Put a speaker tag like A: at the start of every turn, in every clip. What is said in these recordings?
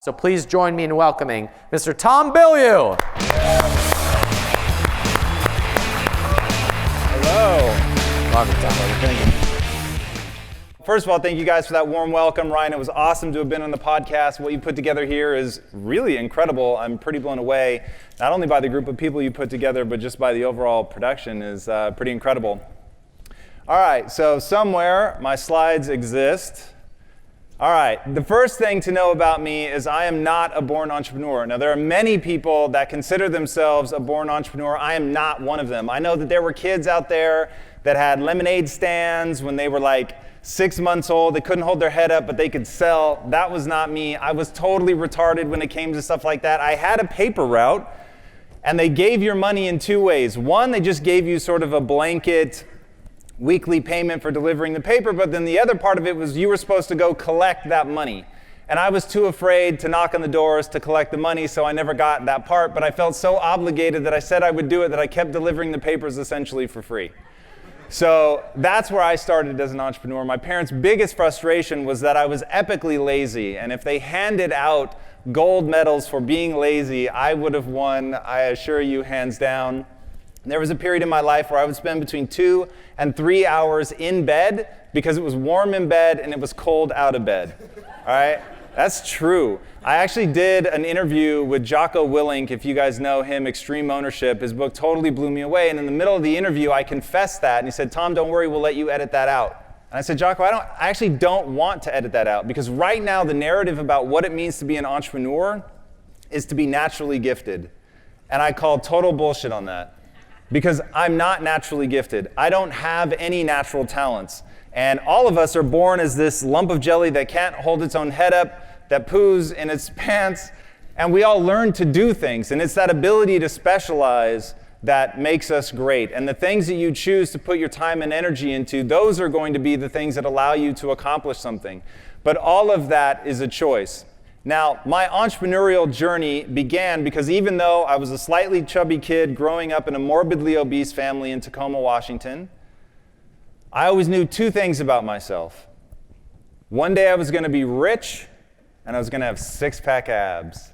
A: So please join me in welcoming Mr. Tom Bilyeu.
B: Hello.
A: Welcome, Tom.
B: Thank you. First of all, thank you guys for that warm welcome. Ryan, it was awesome to have been on the podcast. What you put together here is really incredible. I'm pretty blown away, not only by the group of people you put together, but just by the overall production is pretty incredible. All right, so somewhere my slides exist. All right, the first thing to know about me is I am not a born entrepreneur. Now, there are many people that consider themselves a born entrepreneur. I am not one of them. I know that there were kids out there that had lemonade stands when they were like 6 months old. They couldn't hold their head up, but they could sell. That was not me. I was totally retarded when it came to stuff like that. I had a paper route, and they gave your money in two ways. One, they just gave you sort of a blanket weekly payment for delivering the paper, but then the other part of it was you were supposed to go collect that money. And I was too afraid to knock on the doors to collect the money, so I never got that part, but I felt so obligated that I said I would do it that I kept delivering the papers essentially for free. So that's where I started as an entrepreneur. My parents' biggest frustration was that I was epically lazy, and if they handed out gold medals for being lazy, I would have won, I assure you, hands down. There was a period in my life where I would spend between 2 and 3 hours in bed because it was warm in bed and it was cold out of bed. All right? That's true. I actually did an interview with Jocko Willink, if you guys know him, Extreme Ownership. His book totally blew me away. And in the middle of the interview, I confessed that. And he said, "Tom, don't worry, we'll let you edit that out." And I said, "Jocko, I actually don't want to edit that out because right now the narrative about what it means to be an entrepreneur is to be naturally gifted." And I called total bullshit on that. Because I'm not naturally gifted. I don't have any natural talents. And all of us are born as this lump of jelly that can't hold its own head up, that poos in its pants, and we all learn to do things. And it's that ability to specialize that makes us great. And the things that you choose to put your time and energy into, those are going to be the things that allow you to accomplish something. But all of that is a choice. Now, my entrepreneurial journey began because even though I was a slightly chubby kid growing up in a morbidly obese family in Tacoma, Washington, I always knew two things about myself. One day I was going to be rich, and I was going to have six-pack abs.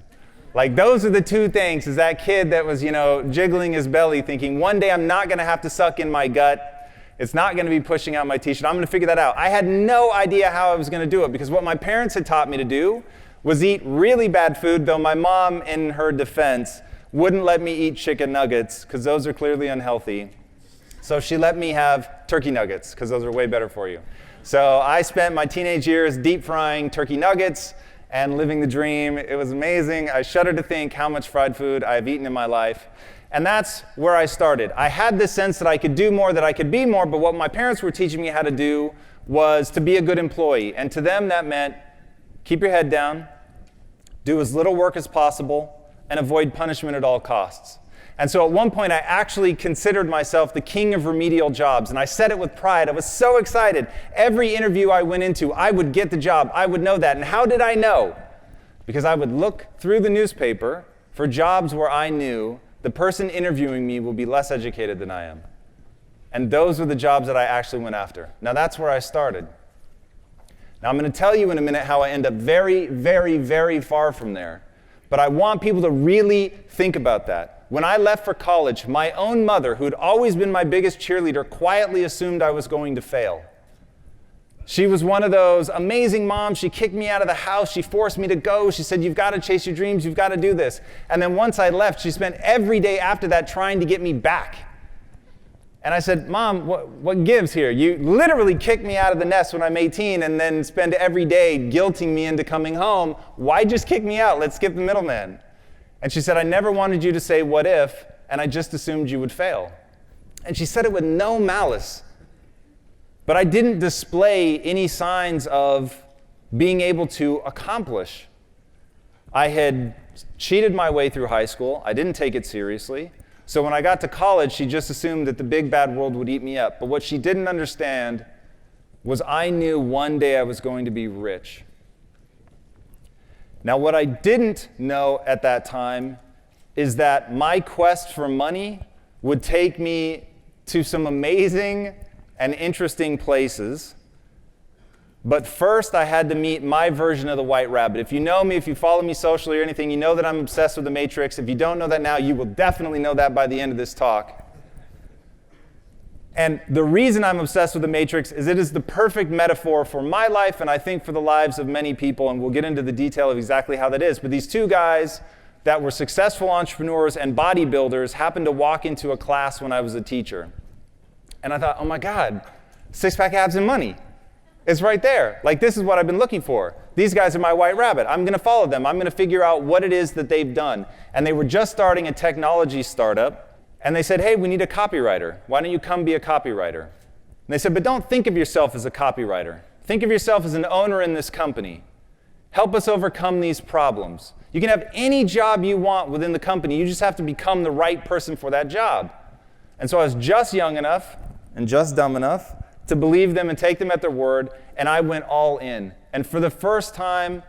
B: Like, those are the two things, is that kid that was, jiggling his belly thinking, one day I'm not going to have to suck in my gut. It's not going to be pushing out my t-shirt. I'm going to figure that out. I had no idea how I was going to do it because what my parents had taught me to do was eat really bad food, though my mom, in her defense, wouldn't let me eat chicken nuggets because those are clearly unhealthy. So she let me have turkey nuggets because those are way better for you. So I spent my teenage years deep frying turkey nuggets and living the dream. It was amazing. I shudder to think how much fried food I have eaten in my life. And that's where I started. I had this sense that I could do more, that I could be more, but what my parents were teaching me how to do was to be a good employee. And to them that meant keep your head down, do as little work as possible, and avoid punishment at all costs. And so at one point, I actually considered myself the king of remedial jobs, and I said it with pride. I was so excited. Every interview I went into, I would get the job. I would know that. And how did I know? Because I would look through the newspaper for jobs where I knew the person interviewing me will be less educated than I am. And those were the jobs that I actually went after. Now, that's where I started. Now, I'm going to tell you in a minute how I end up very, very, very far from there. But I want people to really think about that. When I left for college, my own mother, who had always been my biggest cheerleader, quietly assumed I was going to fail. She was one of those amazing moms. She kicked me out of the house. She forced me to go. She said, "You've got to chase your dreams. You've got to do this." And then once I left, she spent every day after that trying to get me back. And I said, "Mom, what gives here? You literally kicked me out of the nest when I'm 18 and then spend every day guilting me into coming home. Why just kick me out? Let's skip the middleman." And she said, "I never wanted you to say what if, and I just assumed you would fail." And she said it with no malice. But I didn't display any signs of being able to accomplish. I had cheated my way through high school. I didn't take it seriously. So when I got to college, she just assumed that the big bad world would eat me up. But what she didn't understand was I knew one day I was going to be rich. Now, what I didn't know at that time is that my quest for money would take me to some amazing and interesting places, But first, I had to meet my version of the white rabbit. If you know me, if you follow me socially or anything, you know that I'm obsessed with the Matrix. If you don't know that now, you will definitely know that by the end of this talk. And the reason I'm obsessed with the Matrix is it is the perfect metaphor for my life, and I think for the lives of many people, and we'll get into the detail of exactly how that is. But these two guys that were successful entrepreneurs and bodybuilders happened to walk into a class when I was a teacher. And I thought, oh my God, six-pack abs and money. It's right there. Like, this is what I've been looking for. These guys are my white rabbit. I'm going to follow them. I'm going to figure out what it is that they've done. And they were just starting a technology startup. And they said, hey, we need a copywriter. Why don't you come be a copywriter? And they said, but don't think of yourself as a copywriter. Think of yourself as an owner in this company. Help us overcome these problems. You can have any job you want within the company. You just have to become the right person for that job. And so I was just young enough and just dumb enough to believe them and take them at their word, and I went all in. And for the first time,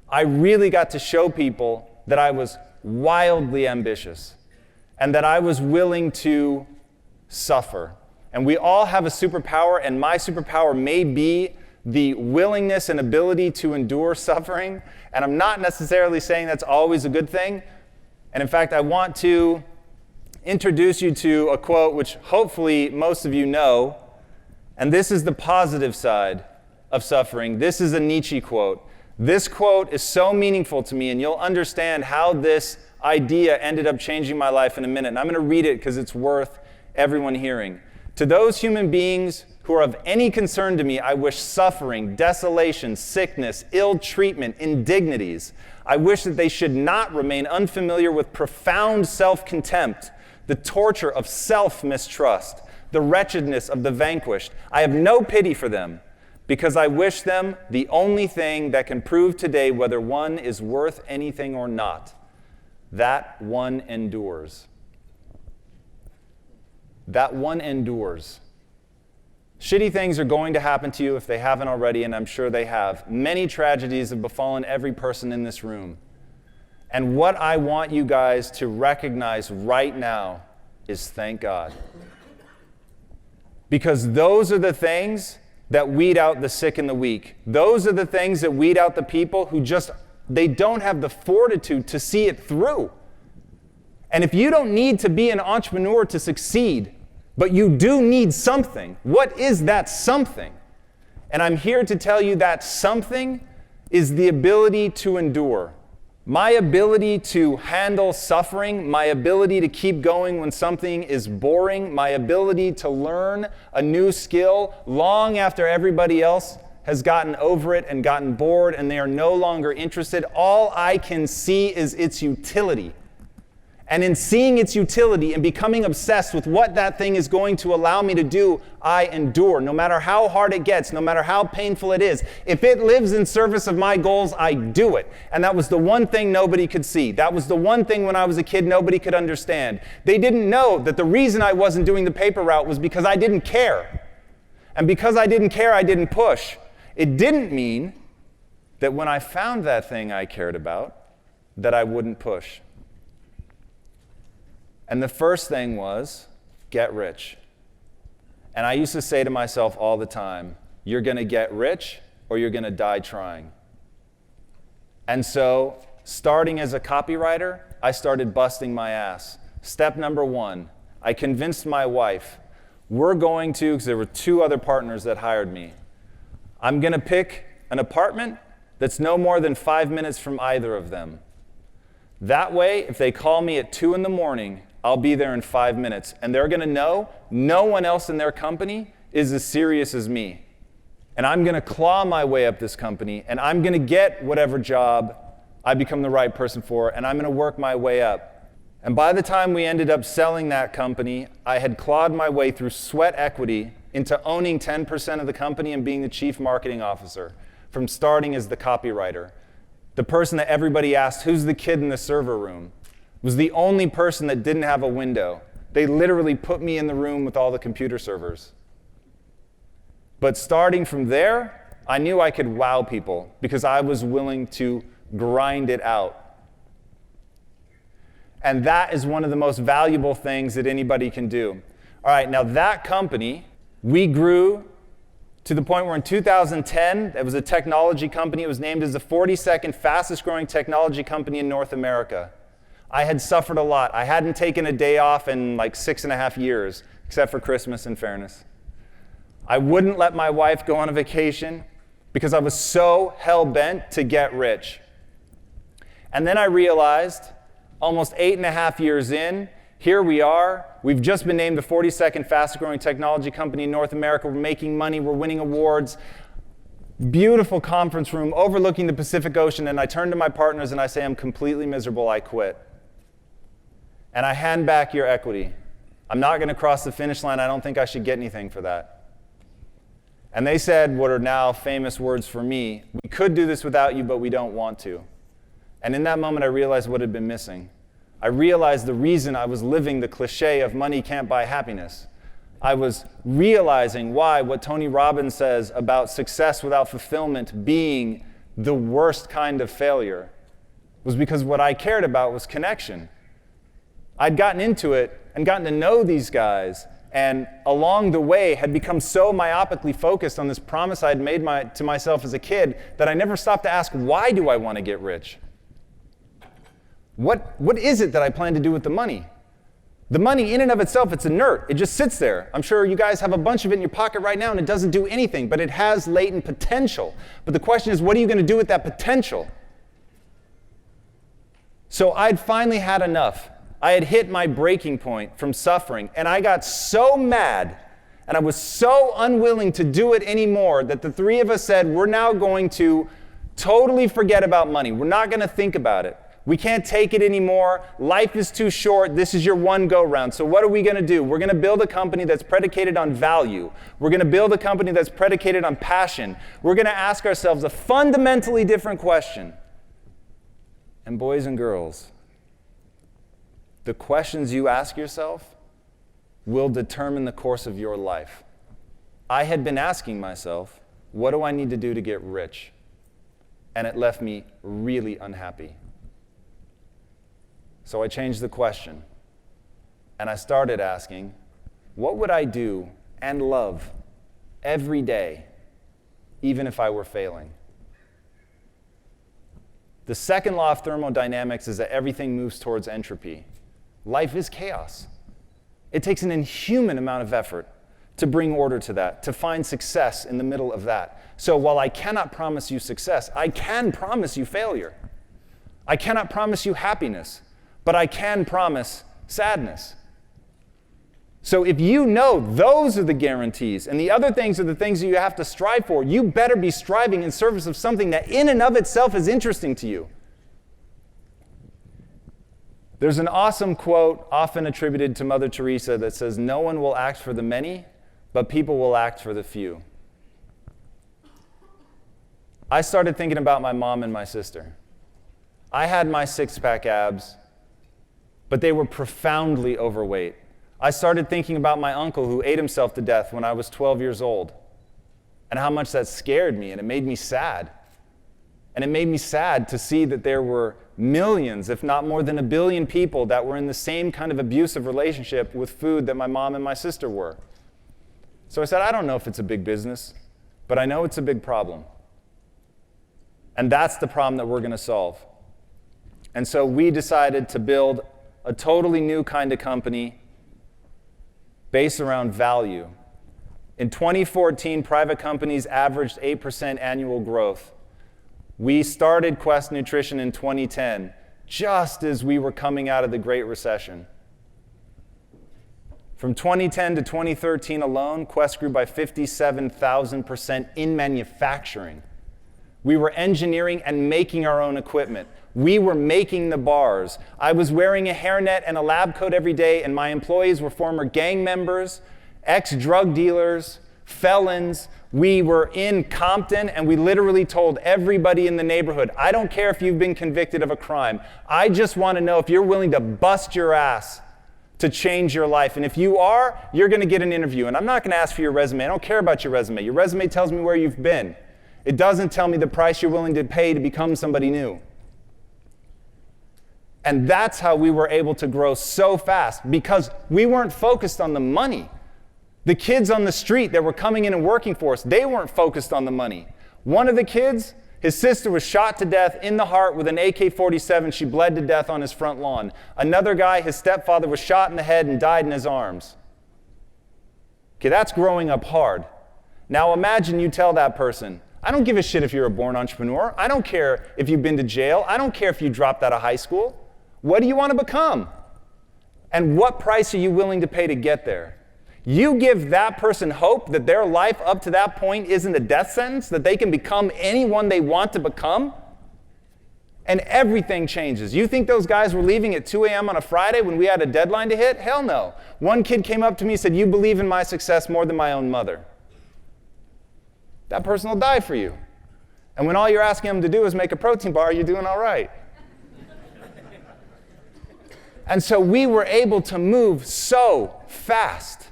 B: I really got to show people that I was wildly ambitious and that I was willing to suffer. And we all have a superpower, and my superpower may be the willingness and ability to endure suffering. And I'm not necessarily saying that's always a good thing. And in fact, I want to introduce you to a quote which hopefully most of you know. And this is the positive side of suffering. This is a Nietzsche quote. This quote is so meaningful to me, and you'll understand how this idea ended up changing my life in a minute. And I'm going to read it because it's worth everyone hearing. To those human beings who are of any concern to me, I wish suffering, desolation, sickness, ill treatment, indignities. I wish that they should not remain unfamiliar with profound self-contempt, the torture of self-mistrust, the wretchedness of the vanquished. I have no pity for them, because I wish them the only thing that can prove today whether one is worth anything or not. That one endures. That one endures. Shitty things are going to happen to you if they haven't already, and I'm sure they have. Many tragedies have befallen every person in this room. And what I want you guys to recognize right now is thank God. Because those are the things that weed out the sick and the weak. Those are the things that weed out the people who they don't have the fortitude to see it through. And if you don't need to be an entrepreneur to succeed, but you do need something, what is that something? And I'm here to tell you that something is the ability to endure. My ability to handle suffering, my ability to keep going when something is boring, my ability to learn a new skill long after everybody else has gotten over it and gotten bored and they are no longer interested. All I can see is its utility. And in seeing its utility and becoming obsessed with what that thing is going to allow me to do, I endure. No matter how hard it gets, no matter how painful it is, if it lives in service of my goals, I do it. And that was the one thing nobody could see. That was the one thing when I was a kid nobody could understand. They didn't know that the reason I wasn't doing the paper route was because I didn't care. And because I didn't care, I didn't push. It didn't mean that when I found that thing I cared about, that I wouldn't push. And the first thing was, get rich. And I used to say to myself all the time, you're going to get rich or you're going to die trying. And so, starting as a copywriter, I started busting my ass. Step number one, I convinced my wife, we're going to, because there were two other partners that hired me, I'm going to pick an apartment that's no more than 5 minutes from either of them. That way, if they call me at 2 a.m, I'll be there in 5 minutes. And they're going to know no one else in their company is as serious as me. And I'm going to claw my way up this company, and I'm going to get whatever job I become the right person for, and I'm going to work my way up. And by the time we ended up selling that company, I had clawed my way through sweat equity into owning 10% of the company and being the chief marketing officer, from starting as the copywriter. The person that everybody asked, who's the kid in the server room? Was the only person that didn't have a window. They literally put me in the room with all the computer servers. But starting from there, I knew I could wow people because I was willing to grind it out. And that is one of the most valuable things that anybody can do. All right, now that company, we grew to the point where in 2010, it was a technology company. It was named as the 42nd fastest growing technology company in North America. I had suffered a lot. I hadn't taken a day off in like 6.5 years, except for Christmas, in fairness. I wouldn't let my wife go on a vacation because I was so hell-bent to get rich. And then I realized, almost 8.5 years in, here we are. We've just been named the 42nd fastest growing technology company in North America. We're making money. We're winning awards. Beautiful conference room overlooking the Pacific Ocean. And I turn to my partners and I say, I'm completely miserable. I quit. And I hand back your equity. I'm not going to cross the finish line. I don't think I should get anything for that. And they said what are now famous words for me: we could do this without you, but we don't want to. And in that moment, I realized what had been missing. I realized the reason I was living the cliche of money can't buy happiness. I was realizing why what Tony Robbins says about success without fulfillment being the worst kind of failure was because what I cared about was connection. I'd gotten into it and gotten to know these guys, and along the way had become so myopically focused on this promise I'd made to myself as a kid that I never stopped to ask, why do I want to get rich? What is it that I plan to do with the money? The money in and of itself, it's inert. It just sits there. I'm sure you guys have a bunch of it in your pocket right now and it doesn't do anything, but it has latent potential. But the question is, what are you going to do with that potential? So I'd finally had enough. I had hit my breaking point from suffering, and I got so mad, and I was so unwilling to do it anymore that the three of us said, we're now going to totally forget about money. We're not going to think about it. We can't take it anymore. Life is too short. This is your one go-round. So what are we going to do? We're going to build a company that's predicated on value. We're going to build a company that's predicated on passion. We're going to ask ourselves a fundamentally different question. And boys and girls, the questions you ask yourself will determine the course of your life. I had been asking myself, what do I need to do to get rich? And it left me really unhappy. So I changed the question, and I started asking, what would I do and love every day, even if I were failing? The second law of thermodynamics is that everything moves towards entropy. Life is chaos. It takes an inhuman amount of effort to bring order to that, to find success in the middle of that. So while I cannot promise you success, I can promise you failure. I cannot promise you happiness, but I can promise sadness. So if you know those are the guarantees and the other things are the things that you have to strive for, you better be striving in service of something that in and of itself is interesting to you. There's an awesome quote often attributed to Mother Teresa that says, no one will act for the many, but people will act for the few. I started thinking about my mom and my sister. I had my six-pack abs, but they were profoundly overweight. I started thinking about my uncle who ate himself to death when I was 12 years old, and how much that scared me, and it made me sad. And it made me sad to see that there were millions, if not more than 1 billion people that were in the same kind of abusive relationship with food that my mom and my sister were. So I said, I don't know if it's a big business, but I know it's a big problem. And that's the problem that we're going to solve. And so we decided to build a totally new kind of company based around value. In 2014, private companies averaged 8% annual growth. We started Quest Nutrition in 2010, just as we were coming out of the Great Recession. From 2010 to 2013 alone, Quest grew by 57,000% in manufacturing. We were engineering and making our own equipment. We were making the bars. I was wearing a hairnet and a lab coat every day, and my employees were former gang members, ex-drug dealers, felons. We were in Compton, and we literally told everybody in the neighborhood, I don't care if you've been convicted of a crime. I just want to know if you're willing to bust your ass to change your life. And if you are, you're going to get an interview. And I'm not going to ask for your resume. I don't care about your resume. Your resume tells me where you've been. It doesn't tell me the price you're willing to pay to become somebody new. And that's how we were able to grow so fast, because we weren't focused on the money. The kids on the street that were coming in and working for us, they weren't focused on the money. One of the kids, his sister was shot to death in the heart with an AK-47. She bled to death on his front lawn. Another guy, his stepfather, was shot in the head and died in his arms. Okay, that's growing up hard. Now imagine you tell that person, I don't give a shit if you're a born entrepreneur. I don't care if you've been to jail. I don't care if you dropped out of high school. What do you want to become? And what price are you willing to pay to get there? You give that person hope that their life up to that point isn't a death sentence, that they can become anyone they want to become, and everything changes. You think those guys were leaving at 2 a.m. on a Friday when we had a deadline to hit? Hell no. One kid came up to me and said, you believe in my success more than my own mother. That person will die for you. And when all you're asking them to do is make a protein bar, you're doing all right. And so we were able to move so fast.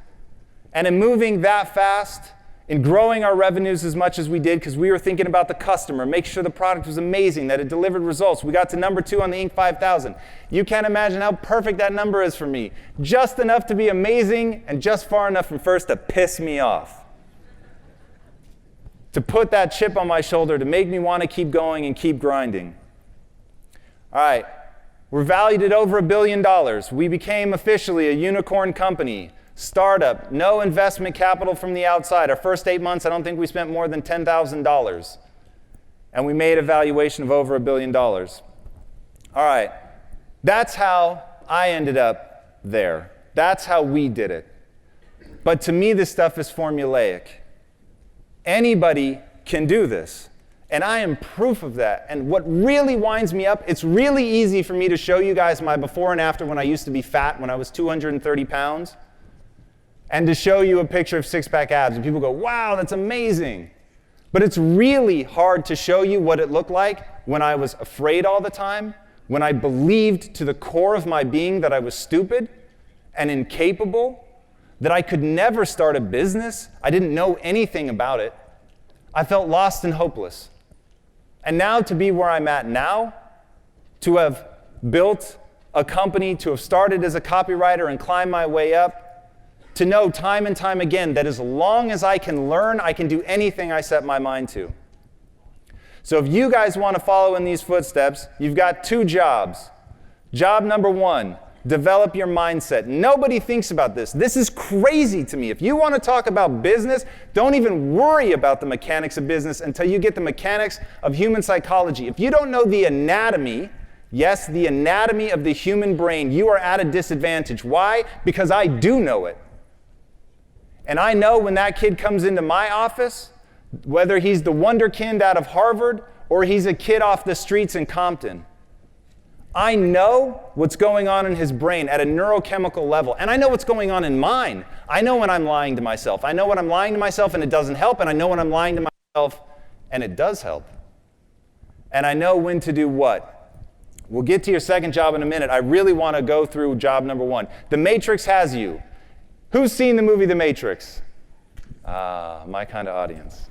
B: And in moving that fast, in growing our revenues as much as we did, because we were thinking about the customer, make sure the product was amazing, that it delivered results. We got to number 2 on the Inc. 5000. You can't imagine how perfect that number is for me. Just enough to be amazing and just far enough from first to piss me off. To put that chip on my shoulder, to make me want to keep going and keep grinding. All right, we're valued at over $1 billion. We became officially a unicorn company. Startup, no investment capital from the outside. Our first 8 months, I don't think we spent more than $10,000. And we made a valuation of over $1 billion. All right, that's how I ended up there. That's how we did it. But to me, this stuff is formulaic. Anybody can do this. And I am proof of that. And what really winds me up, it's really easy for me to show you guys my before and after when I used to be fat, when I was 230 pounds. And to show you a picture of six-pack abs, and people go, wow, that's amazing. But it's really hard to show you what it looked like when I was afraid all the time, when I believed to the core of my being that I was stupid and incapable, that I could never start a business. I didn't know anything about it. I felt lost and hopeless. And now to be where I'm at now, to have built a company, to have started as a copywriter and climbed my way up, to know time and time again that as long as I can learn, I can do anything I set my mind to. So if you guys want to follow in these footsteps, you've got 2 jobs. Job number 1, develop your mindset. Nobody thinks about this. This is crazy to me. If you want to talk about business, don't even worry about the mechanics of business until you get the mechanics of human psychology. If you don't know the anatomy, yes, the anatomy of the human brain, you are at a disadvantage. Why? Because I do know it. And I know when that kid comes into my office, whether he's the wonderkind out of Harvard or he's a kid off the streets in Compton, I know what's going on in his brain at a neurochemical level. And I know what's going on in mine. I know when I'm lying to myself. I know when I'm lying to myself and it doesn't help. And I know when I'm lying to myself and it does help. And I know when to do what. We'll get to your second job in a minute. I really want to go through job number 1. The Matrix has you. Who's seen the movie The Matrix? My kind of audience.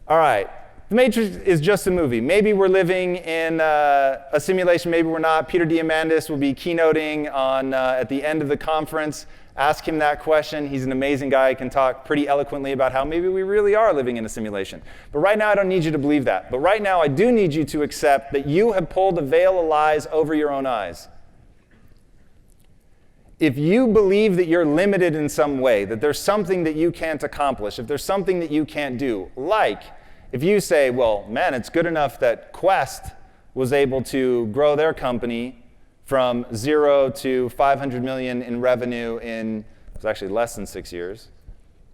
B: All right. The Matrix is just a movie. Maybe we're living in a simulation, maybe we're not. Peter Diamandis will be keynoting on at the end of the conference. Ask him that question. He's an amazing guy. He can talk pretty eloquently about how maybe we really are living in a simulation. But right now, I don't need you to believe that. But right now, I do need you to accept that you have pulled a veil of lies over your own eyes. If you believe that you're limited in some way, that there's something that you can't accomplish, if there's something that you can't do, like if you say, well, man, it's good enough that Quest was able to grow their company from 0 to 500 million in revenue in, it was actually less than 6 years.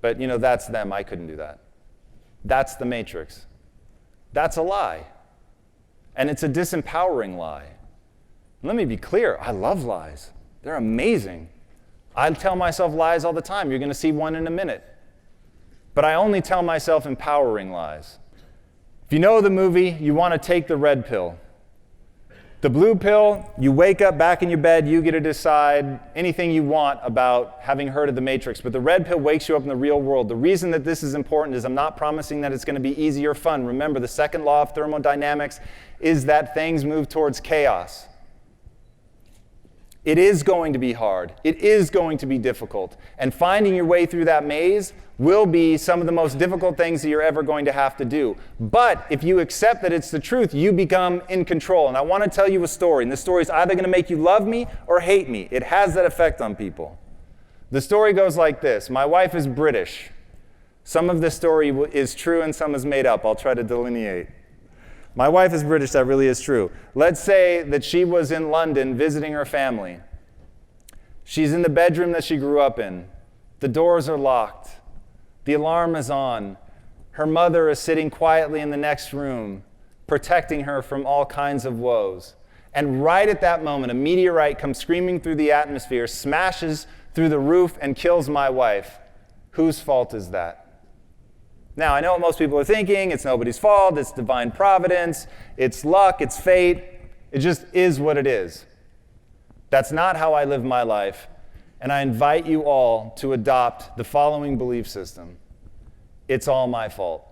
B: But you know, that's them, I couldn't do that. That's the Matrix. That's a lie. And it's a disempowering lie. Let me be clear, I love lies. They're amazing. I tell myself lies all the time. You're going to see one in a minute. But I only tell myself empowering lies. If you know the movie, you want to take the red pill. The blue pill, you wake up back in your bed, you get to decide anything you want about having heard of the Matrix. But the red pill wakes you up in the real world. The reason that this is important is I'm not promising that it's going to be easy or fun. Remember, the second law of thermodynamics is that things move towards chaos. It is going to be hard. It is going to be difficult. And finding your way through that maze will be some of the most difficult things that you're ever going to have to do. But if you accept that it's the truth, you become in control. And I want to tell you a story. And this story is either going to make you love me or hate me. It has that effect on people. The story goes like this. My wife is British. Some of this story is true and some is made up. I'll try to delineate. My wife is British, that really is true. Let's say that she was in London visiting her family. She's in the bedroom that she grew up in. The doors are locked. The alarm is on. Her mother is sitting quietly in the next room, protecting her from all kinds of woes. And right at that moment, a meteorite comes screaming through the atmosphere, smashes through the roof, and kills my wife. Whose fault is that? Now, I know what most people are thinking. It's nobody's fault. It's divine providence. It's luck. It's fate. It just is what it is. That's not how I live my life. And I invite you all to adopt the following belief system. It's all my fault.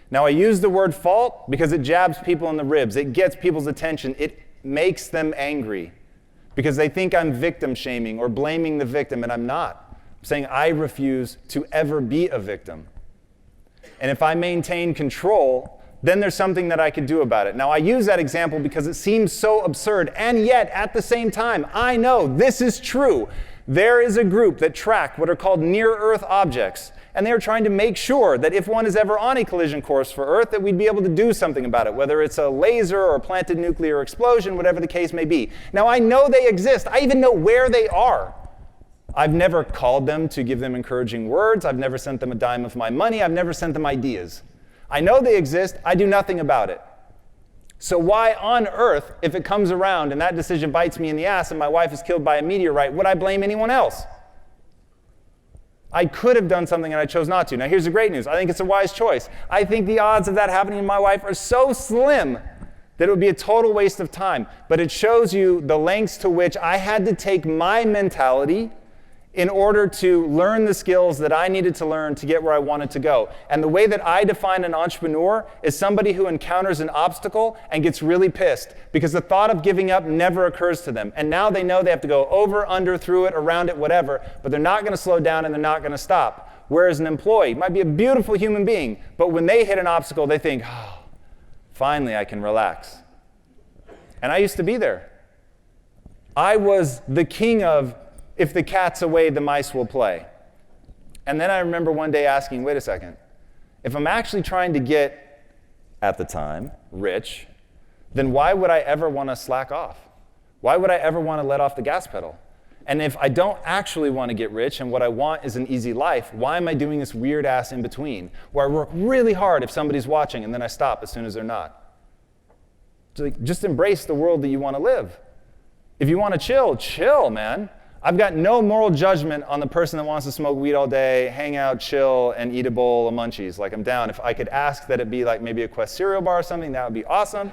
B: Now, I use the word fault because it jabs people in the ribs. It gets people's attention. It makes them angry because they think I'm victim shaming or blaming the victim, and I'm not. I'm saying I refuse to ever be a victim. And if I maintain control, then there's something that I can do about it. Now, I use that example because it seems so absurd, and yet, at the same time, I know this is true. There is a group that track what are called near-Earth objects, and they're trying to make sure that if one is ever on a collision course for Earth, that we'd be able to do something about it, whether it's a laser or a planted nuclear explosion, whatever the case may be. Now, I know they exist. I even know where they are. I've never called them to give them encouraging words. I've never sent them a dime of my money. I've never sent them ideas. I know they exist. I do nothing about it. So why on earth, if it comes around and that decision bites me in the ass and my wife is killed by a meteorite, would I blame anyone else? I could have done something and I chose not to. Now here's the great news. I think it's a wise choice. I think the odds of that happening to my wife are so slim that it would be a total waste of time. But it shows you the lengths to which I had to take my mentality in order to learn the skills that I needed to learn to get where I wanted to go. And the way that I define an entrepreneur is somebody who encounters an obstacle and gets really pissed because the thought of giving up never occurs to them. And now they know they have to go over, under, through it, around it, whatever, but they're not going to slow down and they're not going to stop. Whereas an employee might be a beautiful human being, but when they hit an obstacle, they think, oh, finally I can relax. And I used to be there. I was the king of, if the cat's away, the mice will play. And then I remember one day asking, wait a second, if I'm actually trying to get, at the time, rich, then why would I ever want to slack off? Why would I ever want to let off the gas pedal? And if I don't actually want to get rich and what I want is an easy life, why am I doing this weird ass in between where I work really hard if somebody's watching and then I stop as soon as they're not? So just embrace the world that you want to live. If you want to chill, man. I've got no moral judgment on the person that wants to smoke weed all day, hang out, chill, and eat a bowl of munchies. Like, I'm down. If I could ask that it be like maybe a Quest cereal bar or something, that would be awesome.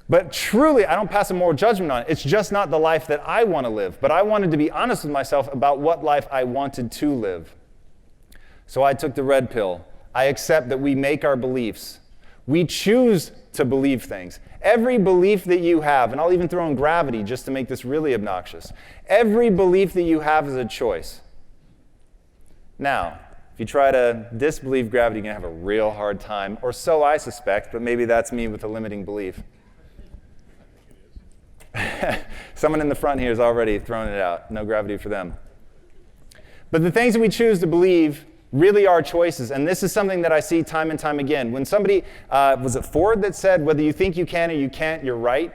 B: But truly, I don't pass a moral judgment on it. It's just not the life that I want to live. But I wanted to be honest with myself about what life I wanted to live. So I took the red pill. I accept that we make our beliefs. We choose to believe things. Every belief that you have, and I'll even throw in gravity just to make this really obnoxious, every belief that you have is a choice. Now, if you try to disbelieve gravity, you're going to have a real hard time, or so I suspect, but maybe that's me with a limiting belief. Someone in the front here has already thrown it out. No gravity for them. But the things that we choose to believe really are choices, and this is something that I see time and time again. When somebody, was it Ford that said, whether you think you can or you can't, you're right?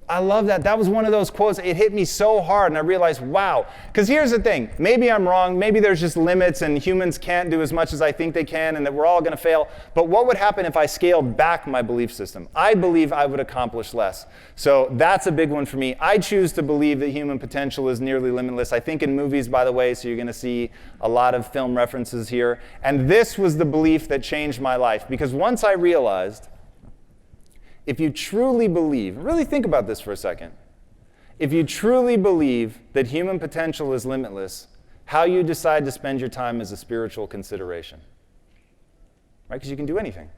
B: I love that. That was one of those quotes. It hit me so hard, and I realized, wow. Because here's the thing. Maybe I'm wrong. Maybe there's just limits, and humans can't do as much as I think they can, and that we're all going to fail. But what would happen if I scaled back my belief system? I believe I would accomplish less. So that's a big one for me. I choose to believe that human potential is nearly limitless. I think in movies, by the way, so you're going to see a lot of film references here. And this was the belief that changed my life. Because once I realized, if you truly believe, really think about this for a second. If you truly believe that human potential is limitless, how you decide to spend your time is a spiritual consideration. Right? Because you can do anything.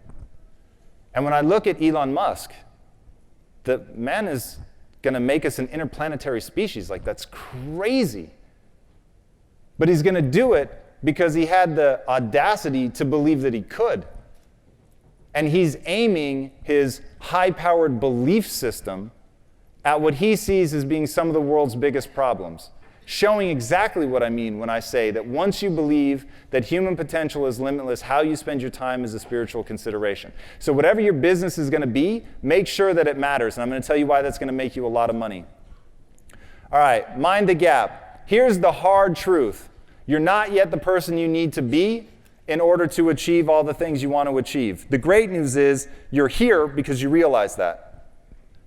B: And when I look at Elon Musk, the man is going to make us an interplanetary species. Like, that's crazy. But he's going to do it because he had the audacity to believe that he could. And he's aiming his high-powered belief system at what he sees as being some of the world's biggest problems, showing exactly what I mean when I say that once you believe that human potential is limitless, how you spend your time is a spiritual consideration. So whatever your business is going to be, make sure that it matters. And I'm going to tell you why that's going to make you a lot of money. All right, mind the gap. Here's the hard truth. You're not yet the person you need to be in order to achieve all the things you want to achieve. The great news is you're here because you realize that.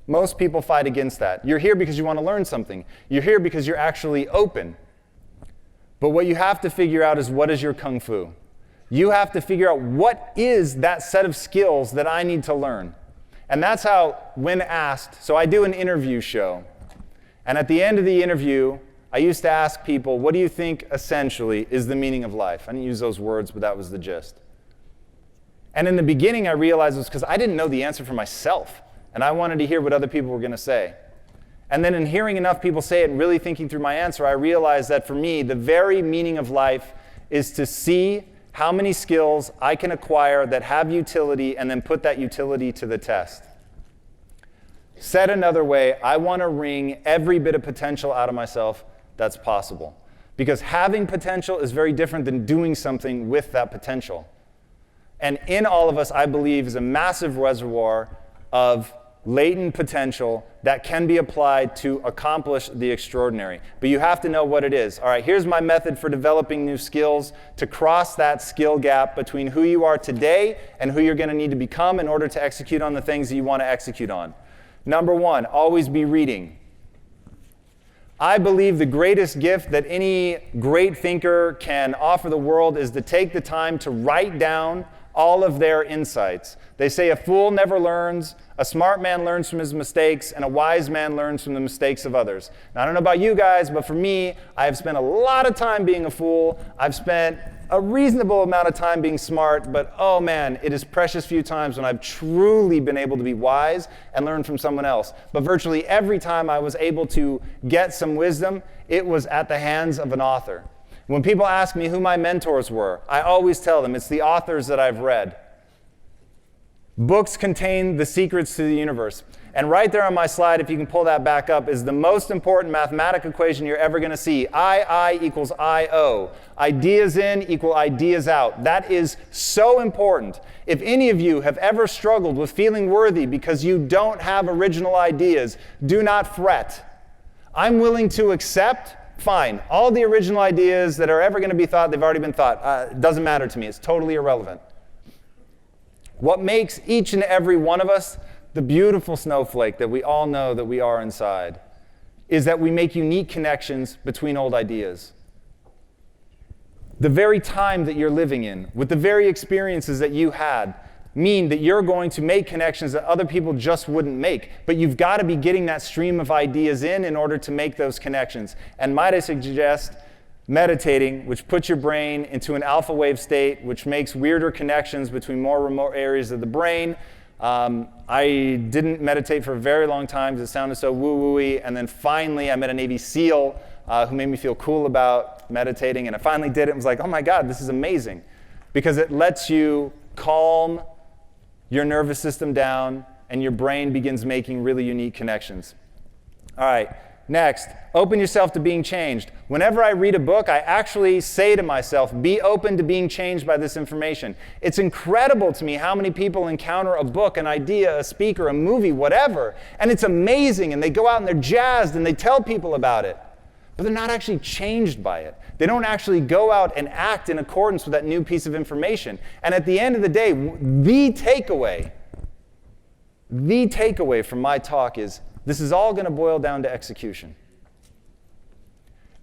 B: Most people fight against that. You're here because you want to learn something. You're here because you're actually open. But what you have to figure out is, what is your kung fu? You have to figure out, what is that set of skills that I need to learn? And that's how, when asked, so I do an interview show. And at the end of the interview, I used to ask people, what do you think essentially is the meaning of life? I didn't use those words, but that was the gist. And in the beginning, I realized it was because I didn't know the answer for myself. And I wanted to hear what other people were going to say. And then in hearing enough people say it and really thinking through my answer, I realized that for me, the very meaning of life is to see how many skills I can acquire that have utility and then put that utility to the test. Said another way, I want to wring every bit of potential out of myself that's possible. Because having potential is very different than doing something with that potential. And in all of us, I believe, is a massive reservoir of latent potential that can be applied to accomplish the extraordinary. But you have to know what it is. All right, here's my method for developing new skills to cross that skill gap between who you are today and who you're going to need to become in order to execute on the things that you want to execute on. Number one, always be reading. I believe the greatest gift that any great thinker can offer the world is to take the time to write down all of their insights. They say a fool never learns, a smart man learns from his mistakes, and a wise man learns from the mistakes of others. Now, I don't know about you guys, but for me, I have spent a lot of time being a fool. I've spent a reasonable amount of time being smart, but oh man, it is precious few times when I've truly been able to be wise and learn from someone else. But virtually every time I was able to get some wisdom, it was at the hands of an author. When people ask me who my mentors were, I always tell them it's the authors that I've read. Books contain the secrets to the universe. And right there on my slide, if you can pull that back up, is the most important mathematical equation you're ever going to see. I equals I-O. Ideas in equal ideas out. That is so important. If any of you have ever struggled with feeling worthy because you don't have original ideas, do not fret. I'm willing to accept, fine, all the original ideas that are ever going to be thought, they've already been thought. It doesn't matter to me. It's totally irrelevant. What makes each and every one of us the beautiful snowflake that we all know that we are inside is that we make unique connections between old ideas. The very time that you're living in, with the very experiences that you had, mean that you're going to make connections that other people just wouldn't make. But you've got to be getting that stream of ideas in order to make those connections. And might I suggest meditating, which puts your brain into an alpha wave state, which makes weirder connections between more remote areas of the brain. I didn't meditate for a very long time because it sounded so woo-woo-y. And then finally, I met a Navy SEAL who made me feel cool about meditating. And I finally did it and was like, oh my God, this is amazing. Because it lets you calm your nervous system down, and your brain begins making really unique connections. All right, next, open yourself to being changed. Whenever I read a book, I actually say to myself, be open to being changed by this information. It's incredible to me how many people encounter a book, an idea, a speaker, a movie, whatever, and it's amazing, and they go out and they're jazzed, and they tell people about it. But they're not actually changed by it. They don't actually go out and act in accordance with that new piece of information. And at the end of the day, the takeaway from my talk is this is all going to boil down to execution.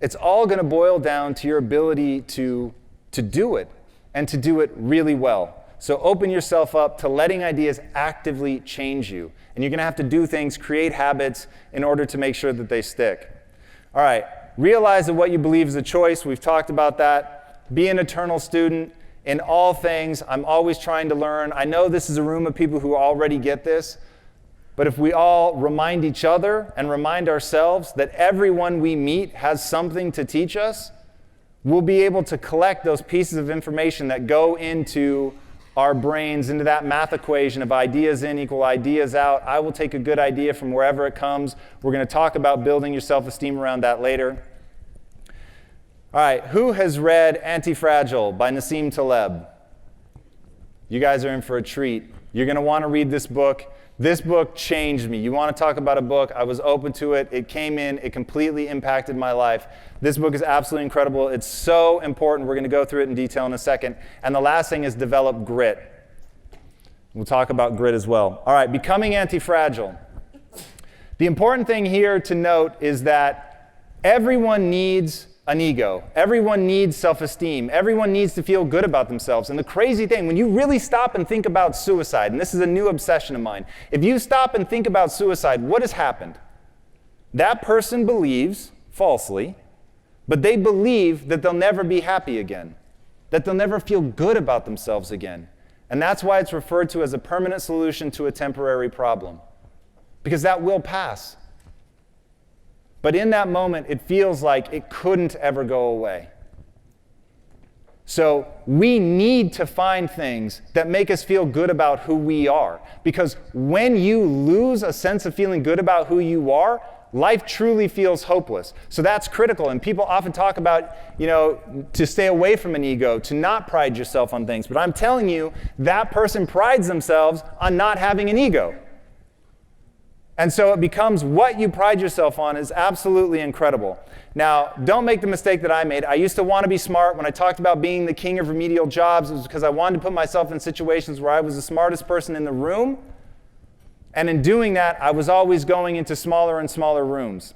B: It's all going to boil down to your ability to do it, and to do it really well. So open yourself up to letting ideas actively change you. And you're going to have to do things, create habits in order to make sure that they stick. All right. Realize that what you believe is a choice. We've talked about that. Be an eternal student in all things. I'm always trying to learn. I know this is a room of people who already get this, But if we all remind each other and remind ourselves that everyone we meet has something to teach us, we'll be able to collect those pieces of information that go into our brains, into that math equation of ideas in equal ideas out. I will take a good idea from wherever it comes. We're going to talk about building your self-esteem around that later. All right, who has read Anti-Fragile by Nassim Taleb? You guys are in for a treat. You're going to want to read this book. This book changed me. You want to talk about a book? I was open to it. It came in. It completely impacted my life. This book is absolutely incredible. It's so important. We're going to go through it in detail in a second. And the last thing is develop grit. We'll talk about grit as well. All right, becoming anti-fragile. The important thing here to note is that everyone needs an ego. Everyone needs self-esteem. Everyone needs to feel good about themselves. And the crazy thing, when you really stop and think about suicide, and this is a new obsession of mine, if you stop and think about suicide, what has happened? That person believes, falsely, but they believe that they'll never be happy again, that they'll never feel good about themselves again. And that's why it's referred to as a permanent solution to a temporary problem, because that will pass. But in that moment, it feels like it couldn't ever go away. So we need to find things that make us feel good about who we are. Because when you lose a sense of feeling good about who you are, life truly feels hopeless. So that's critical. And people often talk about, to stay away from an ego, to not pride yourself on things. But I'm telling you, that person prides themselves on not having an ego. And so it becomes what you pride yourself on is absolutely incredible. Now, don't make the mistake that I made. I used to want to be smart. When I talked about being the king of remedial jobs, it was because I wanted to put myself in situations where I was the smartest person in the room. And in doing that, I was always going into smaller and smaller rooms.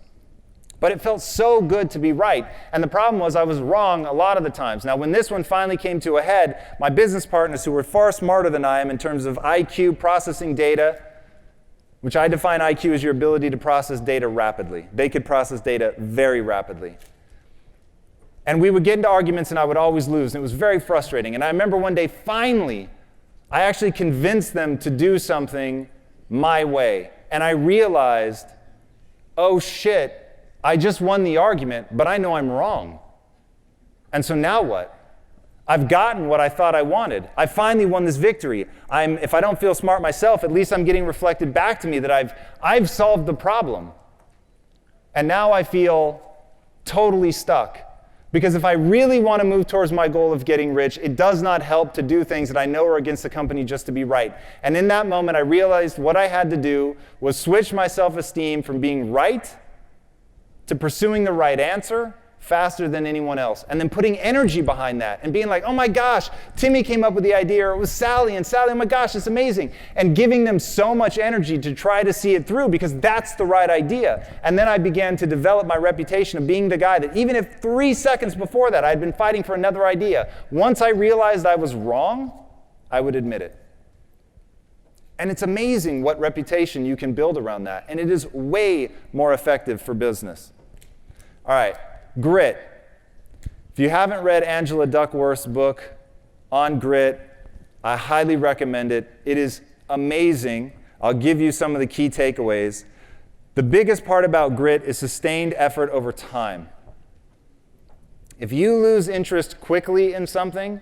B: But it felt so good to be right. And the problem was I was wrong a lot of the times. Now, when this one finally came to a head, my business partners, who were far smarter than I am in terms of IQ, processing data, which I define IQ as your ability to process data rapidly. They could process data very rapidly. And we would get into arguments and I would always lose, and it was very frustrating. And I remember one day, finally, I actually convinced them to do something my way. And I realized, oh shit, I just won the argument, but I know I'm wrong. And so now what? I've gotten what I thought I wanted. I finally won this victory. If I don't feel smart myself, at least I'm getting reflected back to me that I've solved the problem. And now I feel totally stuck. Because if I really want to move towards my goal of getting rich, it does not help to do things that I know are against the company just to be right. And in that moment, I realized what I had to do was switch my self-esteem from being right to pursuing the right answer faster than anyone else, and then putting energy behind that and being like, oh my gosh, Timmy came up with the idea, or it was Sally, and Sally, oh my gosh, it's amazing, and giving them so much energy to try to see it through because that's the right idea. And then I began to develop my reputation of being the guy that even if 3 seconds before that I had been fighting for another idea, once I realized I was wrong, I would admit it. And it's amazing what reputation you can build around that, and it is way more effective for business. All right. Grit. If you haven't read Angela Duckworth's book on grit, I highly recommend it. It is amazing. I'll give you some of the key takeaways. The biggest part about grit is sustained effort over time. If you lose interest quickly in something,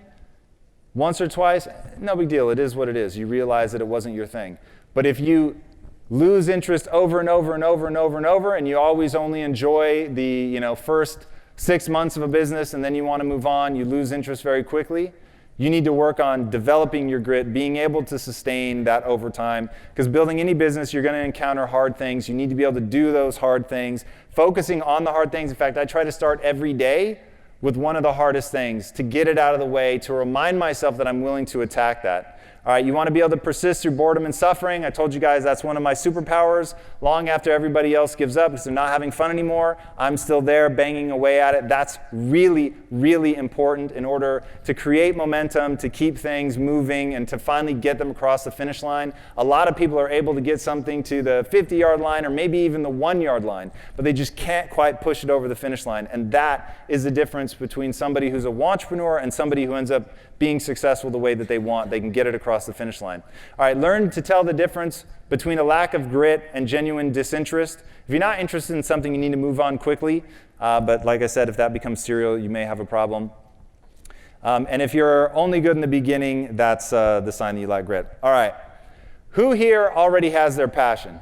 B: once or twice, no big deal. It is what it is. You realize that it wasn't your thing. But if you lose interest over and over and over and over and over, and you always only enjoy the first 6 months of a business, and then you want to move on, you lose interest very quickly, you need to work on developing your grit, being able to sustain that over time. Because building any business, you're going to encounter hard things. You need to be able to do those hard things, focusing on the hard things. In fact, I try to start every day with one of the hardest things, to get it out of the way, to remind myself that I'm willing to attack that. All right, you want to be able to persist through boredom and suffering. I told you guys that's one of my superpowers. Long after everybody else gives up because they're not having fun anymore, I'm still there banging away at it. That's really, really important in order to create momentum, to keep things moving, and to finally get them across the finish line. A lot of people are able to get something to the 50-yard line or maybe even the 1-yard line, but they just can't quite push it over the finish line. And that is the difference between somebody who's a wantrepreneur and somebody who ends up being successful the way that they want. They can get it across the finish line. All right, learn to tell the difference between a lack of grit and genuine disinterest. If you're not interested in something, you need to move on quickly. But like I said, if that becomes serial, you may have a problem. And if you're only good in the beginning, that's the sign that you lack grit. All right, who here already has their passion?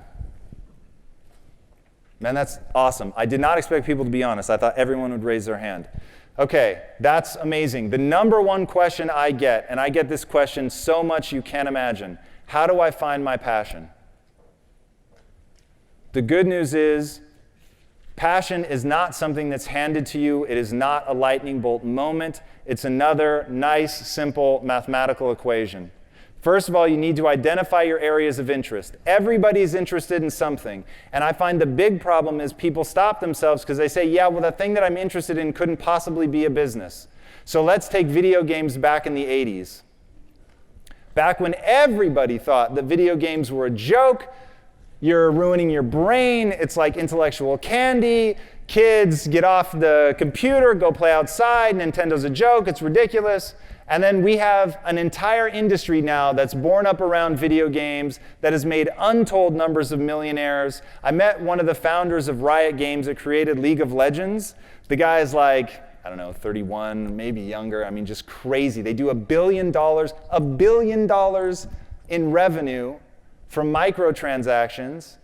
B: Man, that's awesome. I did not expect people to be honest. I thought everyone would raise their hand. Okay, that's amazing. The number one question I get, and I get this question so much you can't imagine, how do I find my passion? The good news is, passion is not something that's handed to you. It is not a lightning bolt moment. It's another nice, simple mathematical equation. First of all, you need to identify your areas of interest. Everybody's interested in something. And I find the big problem is people stop themselves because they say, yeah, well, the thing that I'm interested in couldn't possibly be a business. So let's take video games back in the 80s. Back when everybody thought that video games were a joke, you're ruining your brain, it's like intellectual candy, kids get off the computer, go play outside, Nintendo's a joke, it's ridiculous. And then we have an entire industry now that's born up around video games that has made untold numbers of millionaires. I met one of the founders of Riot Games that created League of Legends. The guy's like, I don't know, 31, maybe younger. I mean, just crazy. They do $1 billion in revenue from microtransactions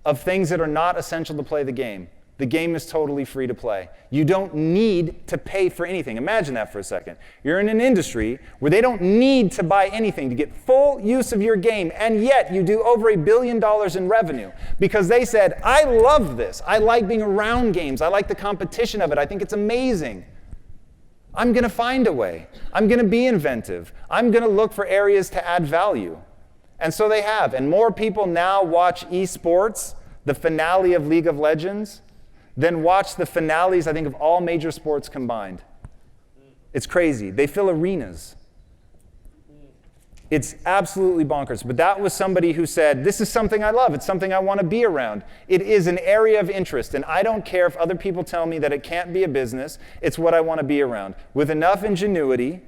B: of things that are not essential to play the game. The game is totally free to play. You don't need to pay for anything. Imagine that for a second. You're in an industry where they don't need to buy anything to get full use of your game, and yet you do over $1 billion in revenue because they said, I love this. I like being around games. I like the competition of it. I think it's amazing. I'm going to find a way. I'm going to be inventive. I'm going to look for areas to add value. And so they have. And more people now watch esports, the finale of League of Legends, than watch the finales, I think, of all major sports combined. It's crazy. They fill arenas. It's absolutely bonkers. But that was somebody who said, this is something I love. It's something I want to be around. It is an area of interest. And I don't care if other people tell me that it can't be a business. It's what I want to be around. With enough ingenuity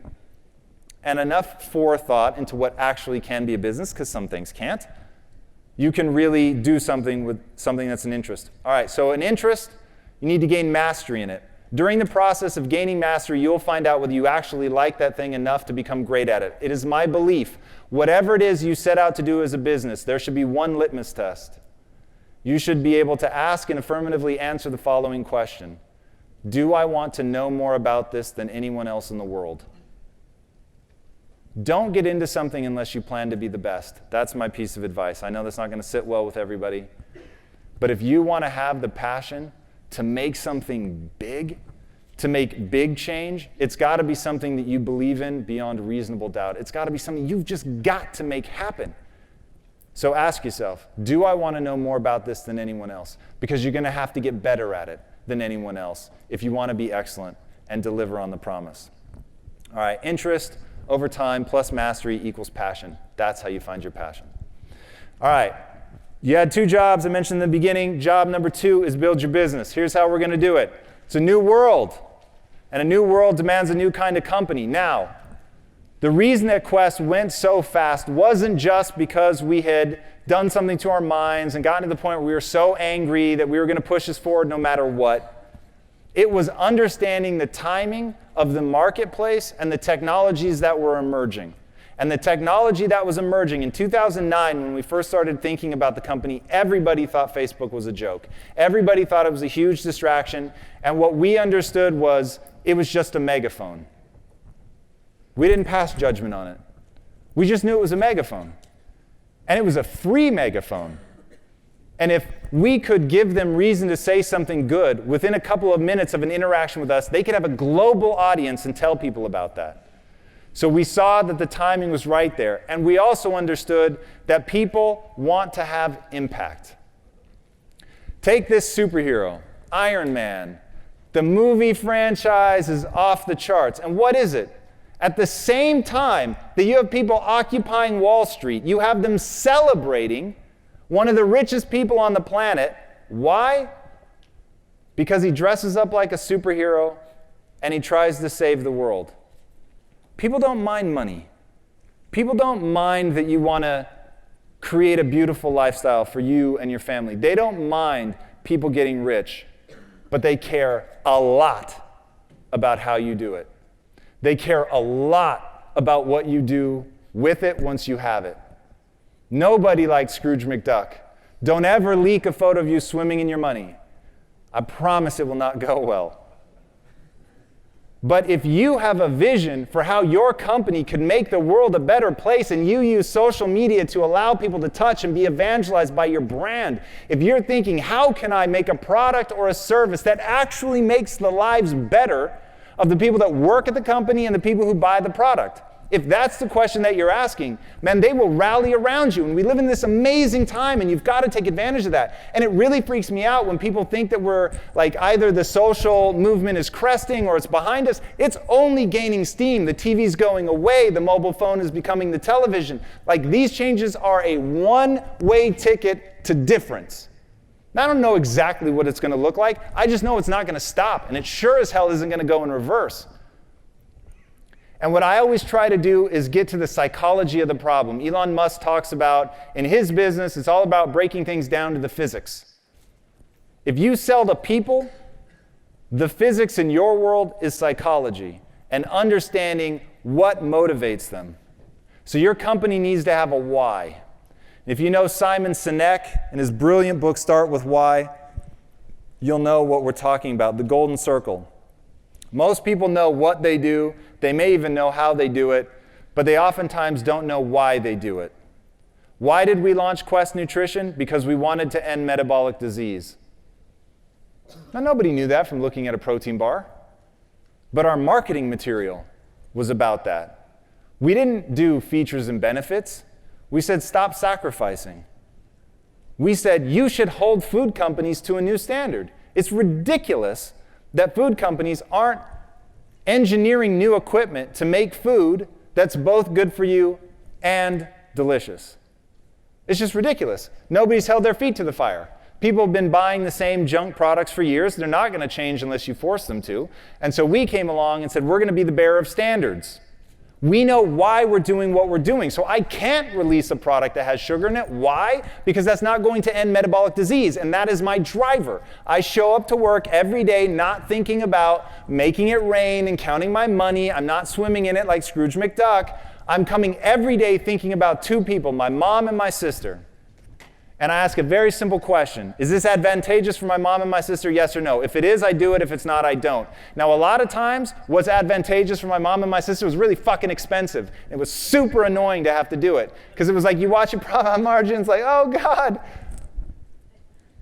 B: and enough forethought into what actually can be a business, because some things can't, you can really do something with something that's an interest. All right, so an interest, you need to gain mastery in it. During the process of gaining mastery, you'll find out whether you actually like that thing enough to become great at it. It is my belief, whatever it is you set out to do as a business, there should be one litmus test. You should be able to ask and affirmatively answer the following question. Do I want to know more about this than anyone else in the world? Don't get into something unless you plan to be the best. That's my piece of advice. I know that's not going to sit well with everybody. But if you want to have the passion to make something big, to make big change, it's got to be something that you believe in beyond reasonable doubt. It's got to be something you've just got to make happen. So ask yourself, do I want to know more about this than anyone else? Because you're going to have to get better at it than anyone else if you want to be excellent and deliver on the promise. All right, interest over time plus mastery equals passion. That's how you find your passion. All right, you had 2 jobs I mentioned in the beginning. Job number 2 is build your business. Here's how we're going to do it. It's a new world, and a new world demands a new kind of company. Now, the reason that Quest went so fast wasn't just because we had done something to our minds and gotten to the point where we were so angry that we were going to push this forward no matter what. It was understanding the timing of the marketplace and the technologies that were emerging. And the technology that was emerging in 2009, when we first started thinking about the company, everybody thought Facebook was a joke. Everybody thought it was a huge distraction. And what we understood was it was just a megaphone. We didn't pass judgment on it. We just knew it was a megaphone. And it was a free megaphone. And if we could give them reason to say something good within a couple of minutes of an interaction with us, they could have a global audience and tell people about that. So we saw that the timing was right there. And we also understood that people want to have impact. Take this superhero, Iron Man. The movie franchise is off the charts. And what is it? At the same time that you have people occupying Wall Street, you have them celebrating one of the richest people on the planet. Why? Because he dresses up like a superhero and he tries to save the world. People don't mind money. People don't mind that you want to create a beautiful lifestyle for you and your family. They don't mind people getting rich, but they care a lot about how you do it. They care a lot about what you do with it once you have it. Nobody likes Scrooge McDuck. Don't ever leak a photo of you swimming in your money. I promise it will not go well. But if you have a vision for how your company could make the world a better place and you use social media to allow people to touch and be evangelized by your brand, if you're thinking, how can I make a product or a service that actually makes the lives better of the people that work at the company and the people who buy the product? If that's the question that you're asking, man, they will rally around you. And we live in this amazing time, and you've got to take advantage of that. And it really freaks me out when people think that we're like either the social movement is cresting or it's behind us. It's only gaining steam. The TV's going away. The mobile phone is becoming the television. Like, these changes are a one-way ticket to difference. Now, I don't know exactly what it's going to look like. I just know it's not going to stop. And it sure as hell isn't going to go in reverse. And what I always try to do is get to the psychology of the problem. Elon Musk talks about, in his business, it's all about breaking things down to the physics. If you sell to people, the physics in your world is psychology and understanding what motivates them. So your company needs to have a why. If you know Simon Sinek and his brilliant book, Start With Why, you'll know what we're talking about, the golden circle. Most people know what they do. They may even know how they do it, but they oftentimes don't know why they do it. Why did we launch Quest Nutrition? Because we wanted to end metabolic disease. Now, nobody knew that from looking at a protein bar, but our marketing material was about that. We didn't do features and benefits. We said, stop sacrificing. We said, you should hold food companies to a new standard. It's ridiculous that food companies aren't engineering new equipment to make food that's both good for you and delicious. It's just ridiculous. Nobody's held their feet to the fire. People have been buying the same junk products for years. They're not going to change unless you force them to. And so we came along and said, we're going to be the bearer of standards. We know why we're doing what we're doing. So I can't release a product that has sugar in it. Why? Because that's not going to end metabolic disease, and that is my driver. I show up to work every day not thinking about making it rain and counting my money. I'm not swimming in it like Scrooge McDuck. I'm coming every day thinking about two people, my mom and my sister. And I ask a very simple question. Is this advantageous for my mom and my sister? Yes or no? If it is, I do it. If it's not, I don't. Now, a lot of times, what's advantageous for my mom and my sister was really fucking expensive. It was super annoying to have to do it. Because it was like you watch your profit margins like, oh, God.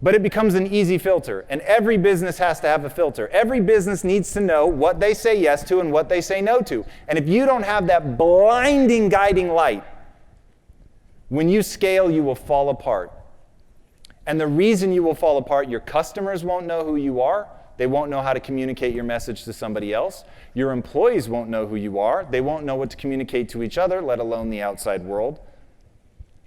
B: But it becomes an easy filter. And every business has to have a filter. Every business needs to know what they say yes to and what they say no to. And if you don't have that blinding guiding light, when you scale, you will fall apart. And the reason you will fall apart, your customers won't know who you are. They won't know how to communicate your message to somebody else. Your employees won't know who you are. They won't know what to communicate to each other, let alone the outside world.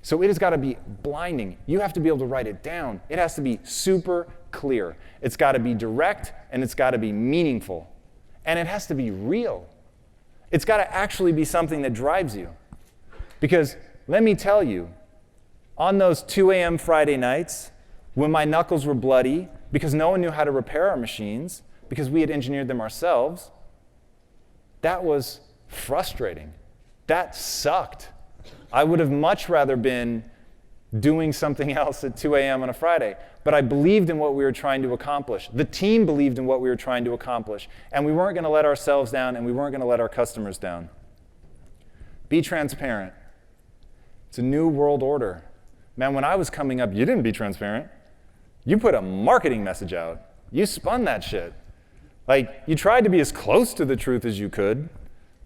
B: So it has got to be blinding. You have to be able to write it down. It has to be super clear. It's got to be direct, and it's got to be meaningful. And it has to be real. It's got to actually be something that drives you. Because let me tell you, on those 2 a.m. Friday nights, when my knuckles were bloody because no one knew how to repair our machines, because we had engineered them ourselves, that was frustrating. That sucked. I would have much rather been doing something else at 2 a.m. on a Friday. But I believed in what we were trying to accomplish. The team believed in what we were trying to accomplish. And we weren't going to let ourselves down, and we weren't going to let our customers down. Be transparent. It's a new world order. Man, when I was coming up, you didn't be transparent. You put a marketing message out. You spun that shit. Like, you tried to be as close to the truth as you could,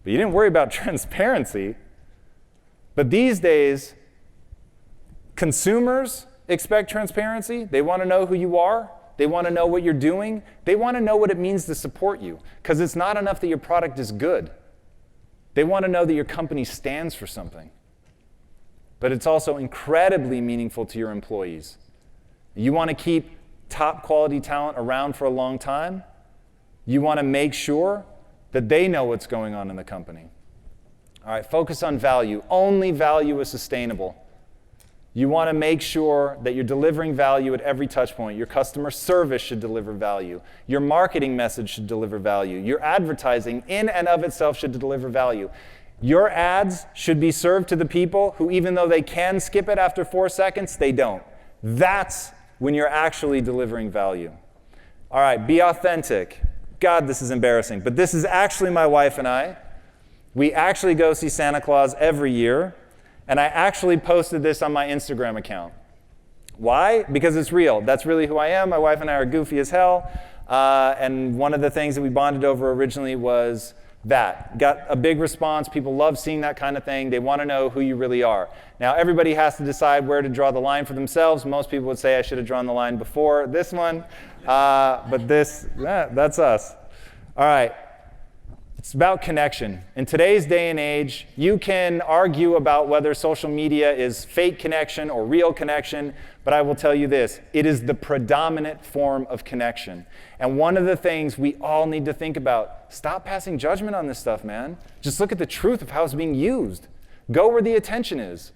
B: but you didn't worry about transparency. But these days, consumers expect transparency. They want to know who you are. They want to know what you're doing. They want to know what it means to support you, because it's not enough that your product is good. They want to know that your company stands for something. But it's also incredibly meaningful to your employees. You want to keep top quality talent around for a long time. You want to make sure that they know what's going on in the company. All right, focus on value. Only value is sustainable. You want to make sure that you're delivering value at every touch point. Your customer service should deliver value. Your marketing message should deliver value. Your advertising in and of itself should deliver value. Your ads should be served to the people who, even though they can skip it after 4 seconds, they don't. That's when you're actually delivering value. All right, be authentic. God, this is embarrassing, but this is actually my wife and I. We actually go see Santa Claus every year, and I actually posted this on my Instagram account. Why? Because it's real. That's really who I am. My wife and I are goofy as hell, and one of the things that we bonded over originally was that. Got a big response. People love seeing that kind of thing. They want to know who you really are. Now, everybody has to decide where to draw the line for themselves. Most people would say I should have drawn the line before this one, but that's us. All right. It's about connection. In today's day and age, you can argue about whether social media is fake connection or real connection, but I will tell you this, it is the predominant form of connection. And one of the things we all need to think about, stop passing judgment on this stuff, man. Just look at the truth of how it's being used. Go where the attention is.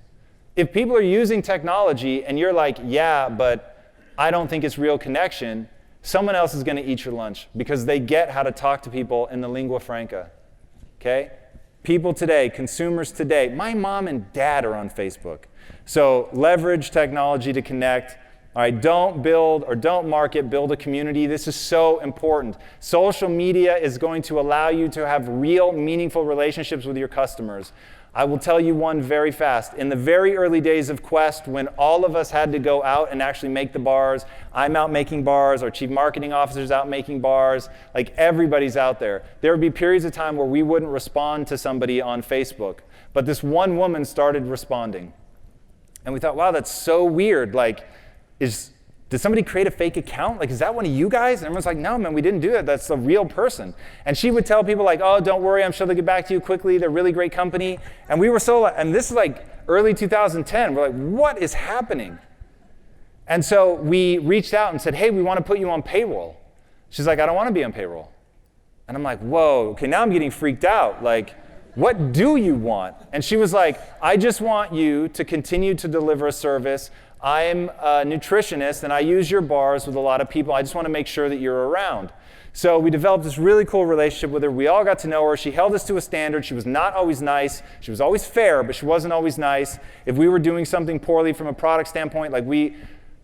B: If people are using technology and you're like, yeah, but I don't think it's real connection, someone else is going to eat your lunch because they get how to talk to people in the lingua franca, okay? People today, consumers today, my mom and dad are on Facebook. So leverage technology to connect. All right, don't build or don't market, build a community. This is so important. Social media is going to allow you to have real, meaningful relationships with your customers. I will tell you one very fast. In the very early days of Quest, when all of us had to go out and actually make the bars, I'm out making bars, our chief marketing officer's out making bars, like everybody's out there. There would be periods of time where we wouldn't respond to somebody on Facebook. But this one woman started responding. And we thought, wow, that's so weird. Like, did somebody create a fake account? Like, is that one of you guys? And everyone's like, no, man, we didn't do that. That's a real person. And she would tell people like, oh, don't worry, I'm sure they'll get back to you quickly. They're a really great company. And we were and this is like early 2010. We're like, what is happening? And so we reached out and said, hey, we want to put you on payroll. She's like, I don't want to be on payroll. And I'm like, whoa, okay, now I'm getting freaked out. Like, what do you want? And she was like, I just want you to continue to deliver a service. I'm a nutritionist and I use your bars with a lot of people. I just want to make sure that you're around. So we developed this really cool relationship with her. We all got to know her. She held us to a standard. She was not always nice. She was always fair, but she wasn't always nice. If we were doing something poorly from a product standpoint, like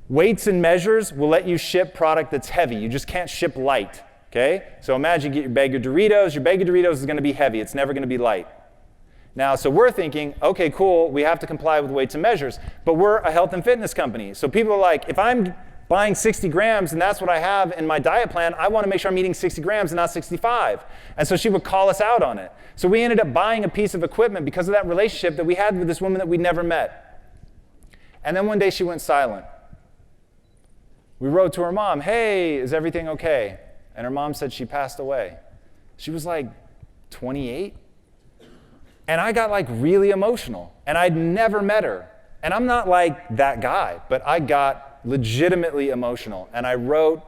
B: weights and measures will let you ship product that's heavy. You just can't ship light, okay? So imagine you get your bag of Doritos. Your bag of Doritos is going to be heavy. It's never going to be light. Now, so we're thinking, okay, cool, we have to comply with weights and measures, but we're a health and fitness company. So people are like, if I'm buying 60 grams and that's what I have in my diet plan, I want to make sure I'm eating 60 grams and not 65. And so she would call us out on it. So we ended up buying a piece of equipment because of that relationship that we had with this woman that we'd never met. And then one day she went silent. We wrote to her mom, hey, is everything okay? And her mom said she passed away. She was like 28. And I got like really emotional, and I'd never met her. And I'm not like that guy, but I got legitimately emotional. And I wrote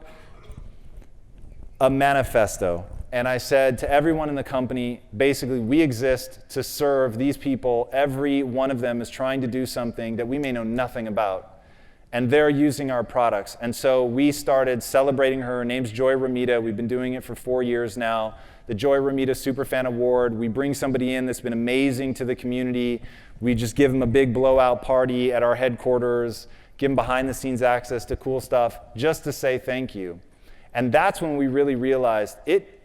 B: a manifesto, and I said to everyone in the company, basically, we exist to serve these people. Every one of them is trying to do something that we may know nothing about, and they're using our products. And so we started celebrating her. Her name's Joy Ramita. We've been doing it for 4 years now. The Joy Ramita Superfan Award. We bring somebody in that's been amazing to the community. We just give them a big blowout party at our headquarters, give them behind the scenes access to cool stuff, just to say thank you. And that's when we really realized it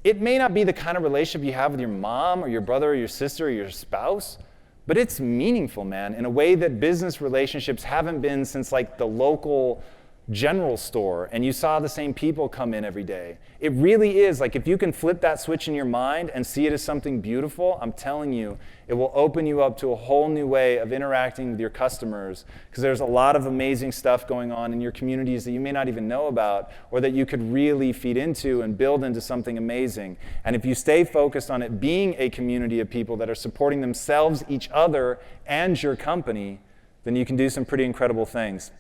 B: may not be the kind of relationship you have with your mom or your brother or your sister or your spouse, but it's meaningful, man, in a way that business relationships haven't been since like the local general store, and you saw the same people come in every day. It really is, like if you can flip that switch in your mind and see it as something beautiful, I'm telling you, it will open you up to a whole new way of interacting with your customers, because there's a lot of amazing stuff going on in your communities that you may not even know about, or that you could really feed into and build into something amazing. And if you stay focused on it being a community of people that are supporting themselves, each other, and your company, then you can do some pretty incredible things.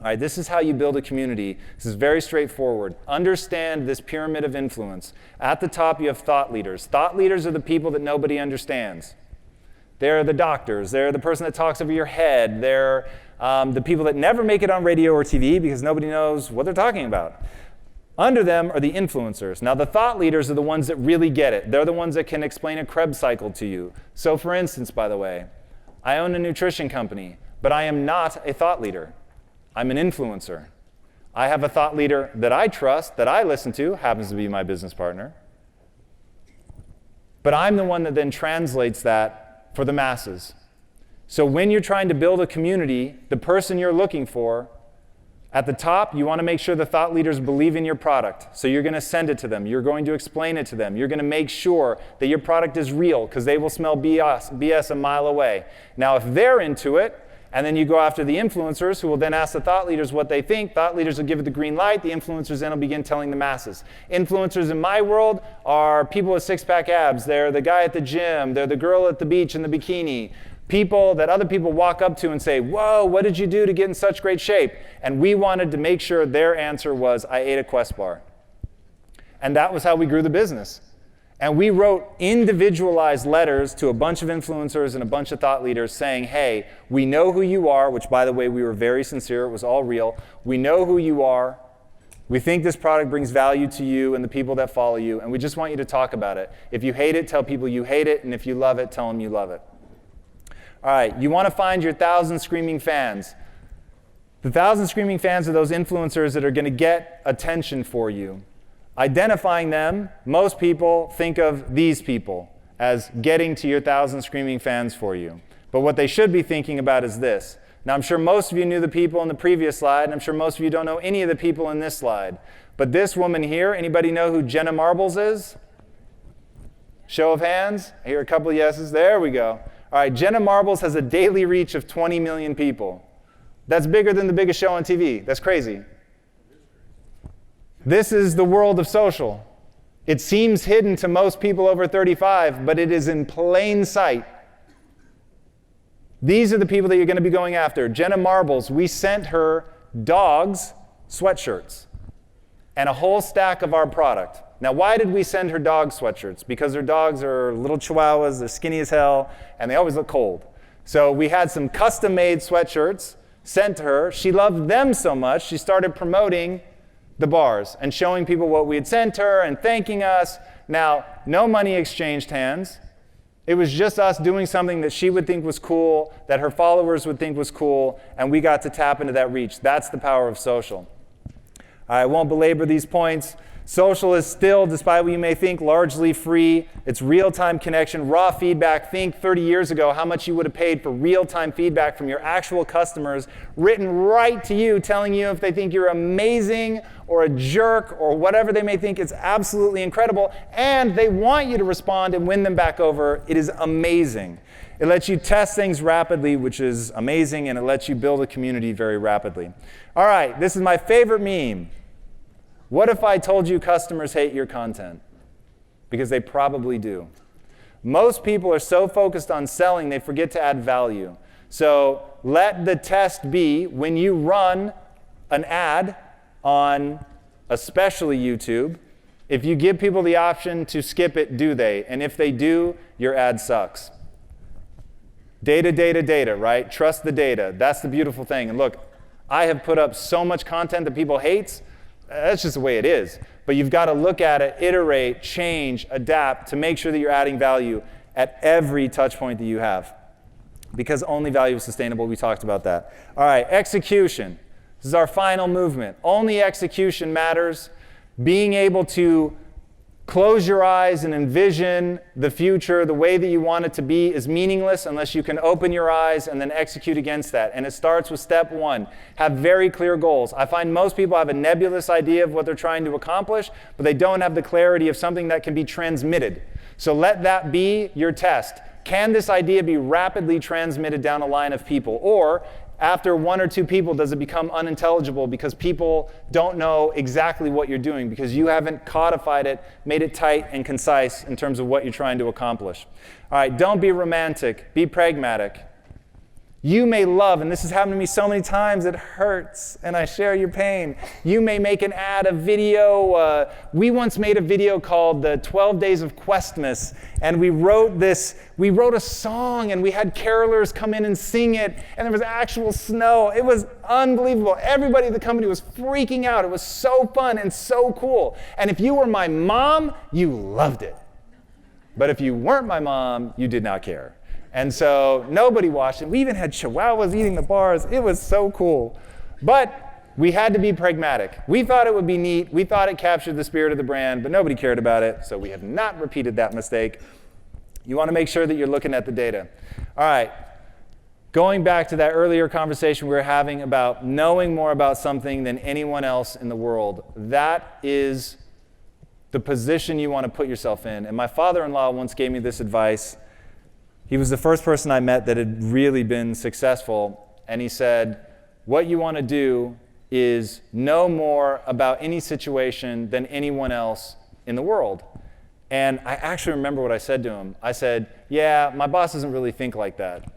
B: All right, this is how you build a community. This is very straightforward. Understand this pyramid of influence. At the top, you have thought leaders. Thought leaders are the people that nobody understands. They're the doctors. They're the person that talks over your head. They're the people that never make it on radio or TV because nobody knows what they're talking about. Under them are the influencers. Now, the thought leaders are the ones that really get it. They're the ones that can explain a Krebs cycle to you. So, for instance, by the way, I own a nutrition company, but I am not a thought leader. I'm an influencer. I have a thought leader that I trust, that I listen to, happens to be my business partner. But I'm the one that then translates that for the masses. So when you're trying to build a community, the person you're looking for, at the top, you want to make sure the thought leaders believe in your product. So you're going to send it to them. You're going to explain it to them. You're going to make sure that your product is real because they will smell BS a mile away. Now, if they're into it, and then you go after the influencers who will then ask the thought leaders what they think. Thought leaders will give it the green light. The influencers then will begin telling the masses. Influencers in my world are people with six-pack abs. They're the guy at the gym. They're the girl at the beach in the bikini. People that other people walk up to and say, whoa, what did you do to get in such great shape? And we wanted to make sure their answer was, I ate a Quest bar. And that was how we grew the business. And we wrote individualized letters to a bunch of influencers and a bunch of thought leaders saying, hey, we know who you are, which, by the way, we were very sincere. It was all real. We know who you are. We think this product brings value to you and the people that follow you, and we just want you to talk about it. If you hate it, tell people you hate it, and if you love it, tell them you love it. All right, you want to find your 1,000 screaming fans. The 1,000 screaming fans are those influencers that are going to get attention for you. Identifying them, most people think of these people as getting to your 1,000 screaming fans for you. But what they should be thinking about is this. Now, I'm sure most of you knew the people in the previous slide, and I'm sure most of you don't know any of the people in this slide. But this woman here, anybody know who Jenna Marbles is? Show of hands. I hear a couple of yeses. There we go. All right, Jenna Marbles has a daily reach of 20 million people. That's bigger than the biggest show on TV. That's crazy. This is the world of social. It seems hidden to most people over 35, but it is in plain sight. These are the people that you're going to be going after. Jenna Marbles, we sent her dogs' sweatshirts and a whole stack of our product. Now, why did we send her dog sweatshirts? Because her dogs are little chihuahuas, they're skinny as hell, and they always look cold. So we had some custom-made sweatshirts sent to her. She loved them so much, she started promoting the bars and showing people what we had sent her and thanking us. Now, no money exchanged hands. It was just us doing something that she would think was cool, that her followers would think was cool, and we got to tap into that reach. That's the power of social. I won't belabor these points. Social is still, despite what you may think, largely free. It's real-time connection, raw feedback. Think 30 years ago how much you would have paid for real-time feedback from your actual customers, written right to you, telling you if they think you're amazing or a jerk or whatever they may think. It's absolutely incredible, and they want you to respond and win them back over. It is amazing. It lets you test things rapidly, which is amazing, and it lets you build a community very rapidly. All right, this is my favorite meme. What if I told you customers hate your content? Because they probably do. Most people are so focused on selling, they forget to add value. So let the test be when you run an ad on especially YouTube, if you give people the option to skip it, do they? And if they do, your ad sucks. Data, data, data, right? Trust the data. That's the beautiful thing. And look, I have put up so much content that people hate. That's just the way it is. But you've got to look at it, iterate, change, adapt to make sure that you're adding value at every touch point that you have. Because only value is sustainable. We talked about that. All right, execution. This is our final movement. Only execution matters. Being able to close your eyes and envision the future the way that you want it to be is meaningless unless you can open your eyes and then execute against that. And it starts with step one. Have very clear goals. I find most people have a nebulous idea of what they're trying to accomplish, but they don't have the clarity of something that can be transmitted. So let that be your test. Can this idea be rapidly transmitted down a line of people? Or after one or two people, does it become unintelligible because people don't know exactly what you're doing because you haven't codified it, made it tight and concise in terms of what you're trying to accomplish? All right, don't be romantic. Be pragmatic. You may love, and this has happened to me so many times, it hurts, and I share your pain. You may make an ad, a video. We once made a video called the 12 Days of Questmas, and we wrote a song, and we had carolers come in and sing it, and there was actual snow. It was unbelievable. Everybody at the company was freaking out. It was so fun and so cool. And if you were my mom, you loved it. But if you weren't my mom, you did not care. And so nobody watched it. We even had chihuahuas eating the bars. It was so cool. But we had to be pragmatic. We thought it would be neat. We thought it captured the spirit of the brand, but nobody cared about it. So we have not repeated that mistake. You want to make sure that you're looking at the data. All right. Going back to that earlier conversation we were having about knowing more about something than anyone else in the world, that is the position you want to put yourself in. And my father-in-law once gave me this advice. He was the first person I met that had really been successful, and he said, what you want to do is know more about any situation than anyone else in the world. And I actually remember what I said to him. I said, yeah, my boss doesn't really think like that.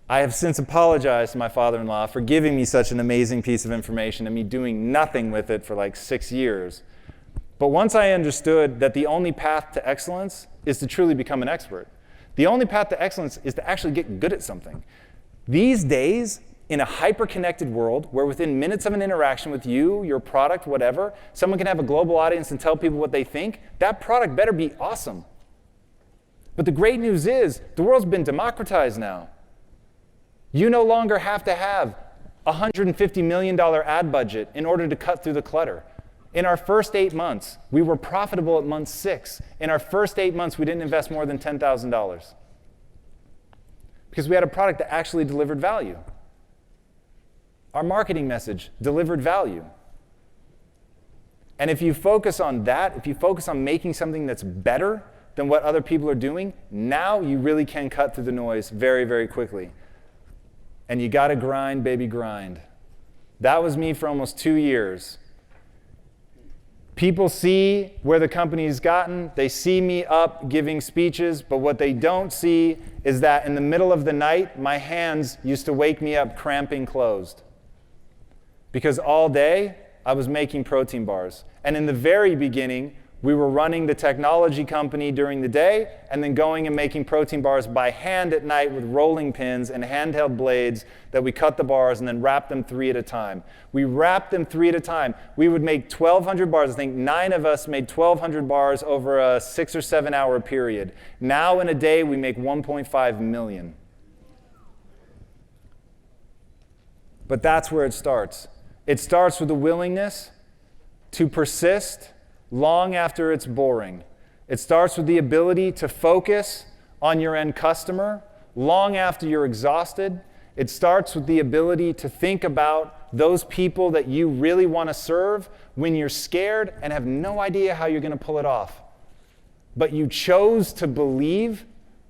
B: I have since apologized to my father-in-law for giving me such an amazing piece of information and me doing nothing with it for like 6 years. But once I understood that the only path to excellence is to truly become an expert. The only path to excellence is to actually get good at something. These days, in a hyper-connected world where within minutes of an interaction with you, your product, whatever, someone can have a global audience and tell people what they think, that product better be awesome. But the great news is, the world's been democratized now. You no longer have to have a $150 million ad budget in order to cut through the clutter. In our first 8 months, we were profitable at month 6. In our first 8 months, we didn't invest more than $10,000 because we had a product that actually delivered value. Our marketing message delivered value. And if you focus on that, if you focus on making something that's better than what other people are doing, now you really can cut through the noise very, very quickly. And you got to grind, baby, grind. That was me for almost 2 years. People see where the company's gotten. They see me up giving speeches, but what they don't see is that in the middle of the night, my hands used to wake me up cramping closed. Because all day, I was making protein bars. And in the very beginning, we were running the technology company during the day and then going and making protein bars by hand at night with rolling pins and handheld blades that we cut the bars and then wrapped them 3 at a time. We wrapped them 3 at a time. We would make 1,200 bars. I think 9 of us made 1,200 bars over a 6 or 7 hour period. Now in a day, we make 1.5 million. But that's where it starts. It starts with the willingness to persist long after it's boring. It starts with the ability to focus on your end customer long after you're exhausted. It starts with the ability to think about those people that you really want to serve when you're scared and have no idea how you're going to pull it off. But you chose to believe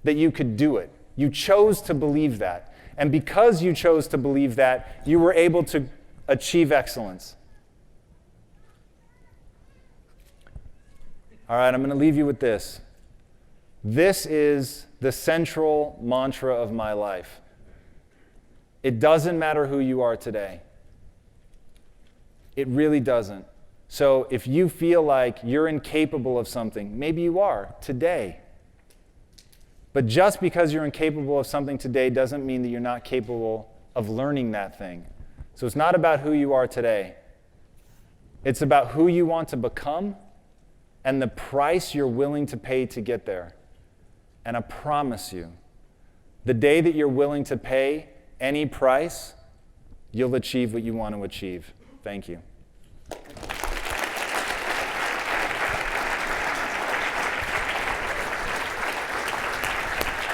B: that you could do it. You chose to believe that. And because you chose to believe that, you were able to achieve excellence. All right, I'm going to leave you with this. This is the central mantra of my life. It doesn't matter who you are today. It really doesn't. So if you feel like you're incapable of something, maybe you are today. But just because you're incapable of something today doesn't mean that you're not capable of learning that thing. So it's not about who you are today. It's about who you want to become and the price you're willing to pay to get there. And I promise you, the day that you're willing to pay any price, you'll achieve what you want to achieve. Thank you.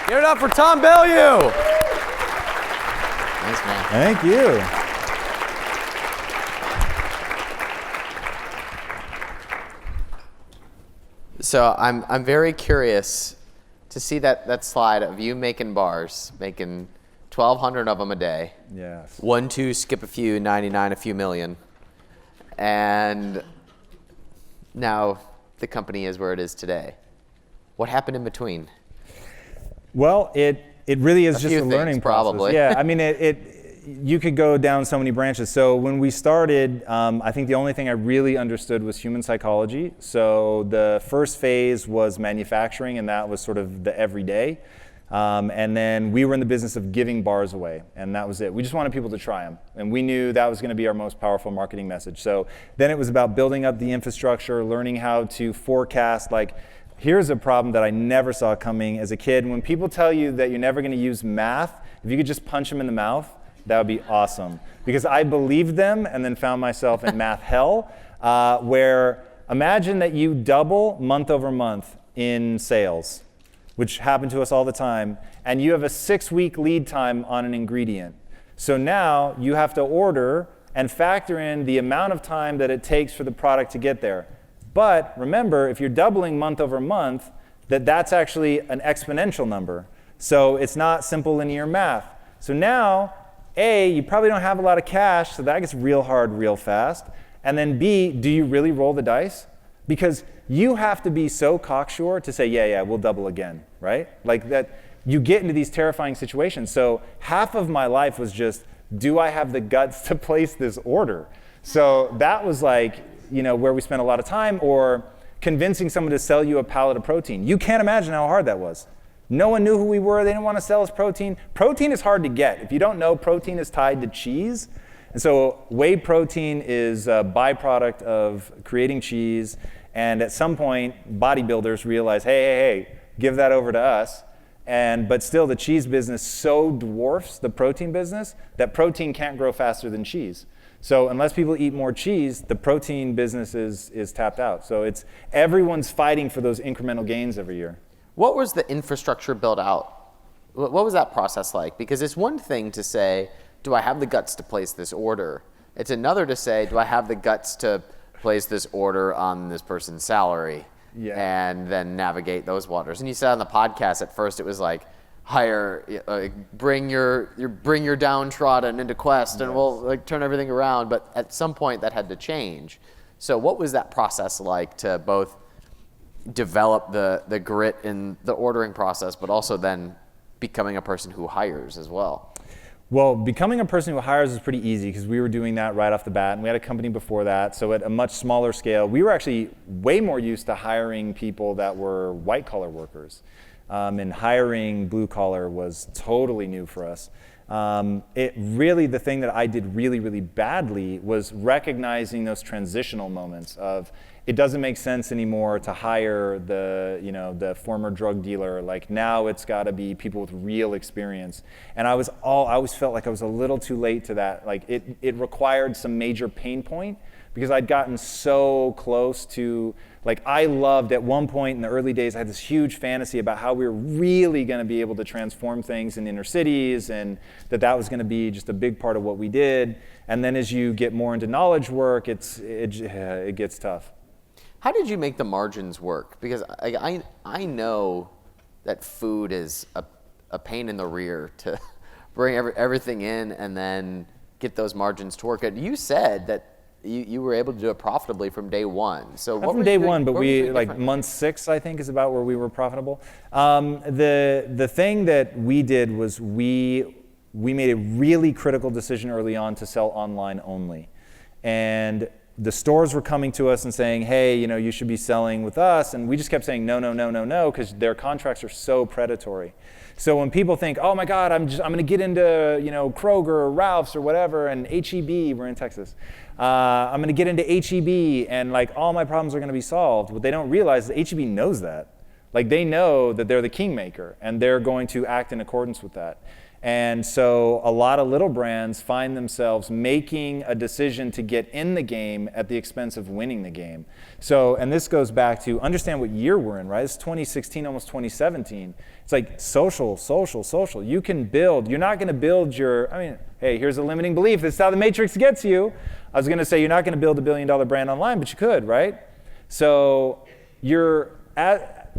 A: Give it up for Tom Bilyeu.
C: Thanks, man.
B: Thank you.
C: So I'm very curious to see that slide of you making bars, making 1,200 of them a day.
B: Yes.
C: 1, 2, skip a few, 99, a few million. And now the company is where it is today. What happened in between?
B: Well, It really is just
C: few
B: a learning
C: things,
B: process.
C: probably.
B: Yeah, I mean, you could go down so many branches. So when we started, I think the only thing I really understood was human psychology. So the first phase was manufacturing, and that was sort of the everyday. And then we were in the business of giving bars away, and that was it. We just wanted people to try them, and we knew that was going to be our most powerful marketing message. So then it was about building up the infrastructure, learning how to forecast, like, here's a problem that I never saw coming as a kid. When people tell you that you're never going to use math, if you could just punch them in the mouth, that would be awesome. Because I believed them and then found myself in math hell, where imagine that you double month over month in sales, which happened to us all the time, and you have a 6-week lead time on an ingredient. So now you have to order and factor in the amount of time that it takes for the product to get there. But remember, if you're doubling month over month, that's actually an exponential number. So it's not simple linear math. So now, A, you probably don't have a lot of cash, so that gets real hard real fast. And then B, do you really roll the dice? Because you have to be so cocksure to say, yeah, we'll double again, right? Like that, you get into these terrifying situations. So half of my life was just, do I have the guts to place this order? So that was like, where we spent a lot of time, or convincing someone to sell you a pallet of protein. You can't imagine how hard that was. No one knew who we were. They didn't want to sell us protein. Protein is hard to get. If you don't know, protein is tied to cheese. And so whey protein is a byproduct of creating cheese. And at some point, bodybuilders realize, hey, give that over to us. But still, the cheese business so dwarfs the protein business that protein can't grow faster than cheese. So unless people eat more cheese, the protein business is tapped out. So everyone's fighting for those incremental gains every year.
C: What was the infrastructure built out? What was that process like? Because it's one thing to say, do I have the guts to place this order? It's another to say, do I have the guts to place this order on this person's salary? Yeah. And then navigate those waters. And you said on the podcast at first it was like, bring your downtrodden into Quest, and we'll turn everything around. But at some point that had to change. So what was that process like to both develop the grit in the ordering process, but also then becoming a person who hires as well?
B: Well, becoming a person who hires is pretty easy because we were doing that right off the bat, and we had a company before that. So at a much smaller scale, we were actually way more used to hiring people that were white-collar workers. And hiring blue collar was totally new for us. The thing that I did really, really badly was recognizing those transitional moments of, it doesn't make sense anymore to hire the former drug dealer. Like now it's got to be people with real experience. And I always felt like I was a little too late to that. Like it required some major pain point because I'd gotten so close to, I loved at one point in the early days, I had this huge fantasy about how we were really going to be able to transform things in inner cities, and that was going to be just a big part of what we did. And then as you get more into knowledge work, it gets tough.
C: How did you make the margins work? Because I know that food is a pain in the rear to bring everything in and then get those margins to work. You said that you were able to do it profitably from day one. So
B: not from day one, but we month 6, I think, is about where we were profitable. The thing that we did was we made a really critical decision early on to sell online only, and the stores were coming to us and saying, hey, you should be selling with us, and we just kept saying no, because their contracts are so predatory. So when people think, oh my God, I'm going to get into Kroger or Ralph's or whatever, and H-E-B, we're in Texas. I'm going to get into H-E-B and all my problems are going to be solved. What they don't realize is H-E-B knows that. They know that they're the kingmaker and they're going to act in accordance with that. And so a lot of little brands find themselves making a decision to get in the game at the expense of winning the game. So, and this goes back to understand what year we're in, right? It's 2016, almost 2017. It's like social. You can build, you're not going to build hey, here's a limiting belief. This is how the Matrix gets you. I was going to say you're not going to build $1 billion brand online, but you could, right? So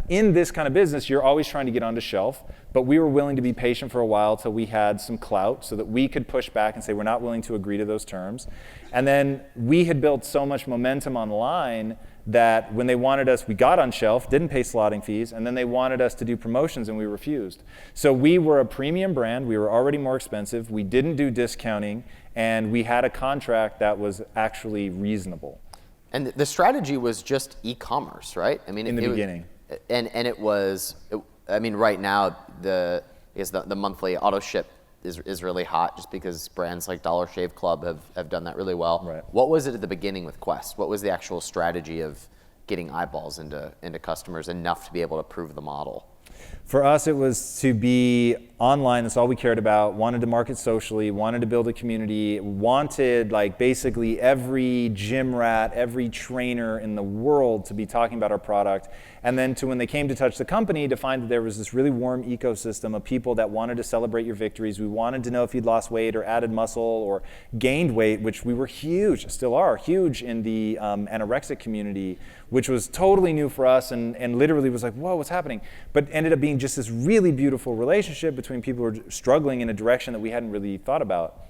B: in this kind of business, you're always trying to get onto shelf, but we were willing to be patient for a while till we had some clout so that we could push back and say we're not willing to agree to those terms. And then we had built so much momentum online that when they wanted us, we got on shelf, didn't pay slotting fees, and then they wanted us to do promotions and we refused. So we were a premium brand, we were already more expensive, we didn't do discounting, and we had a contract that was actually reasonable.
C: And the strategy was just e-commerce, right? I mean,
B: in the beginning.
C: Right now the monthly auto ship is really hot just because brands like Dollar Shave Club have done that really well.
B: Right.
C: What was it at the beginning with Quest? What was the actual strategy of getting eyeballs into customers enough to be able to prove the model?
B: For us, it was to be online. That's all we cared about. Wanted to market socially, wanted to build a community, wanted like basically every gym rat, every trainer in the world to be talking about our product. And then when they came to touch the company, to find that there was this really warm ecosystem of people that wanted to celebrate your victories. We wanted to know if you'd lost weight or added muscle or gained weight, which we were huge, still are huge in the anorexic community, which was totally new for us and literally was like, whoa, what's happening? But ended up being just this really beautiful relationship between people who are struggling in a direction that we hadn't really thought about.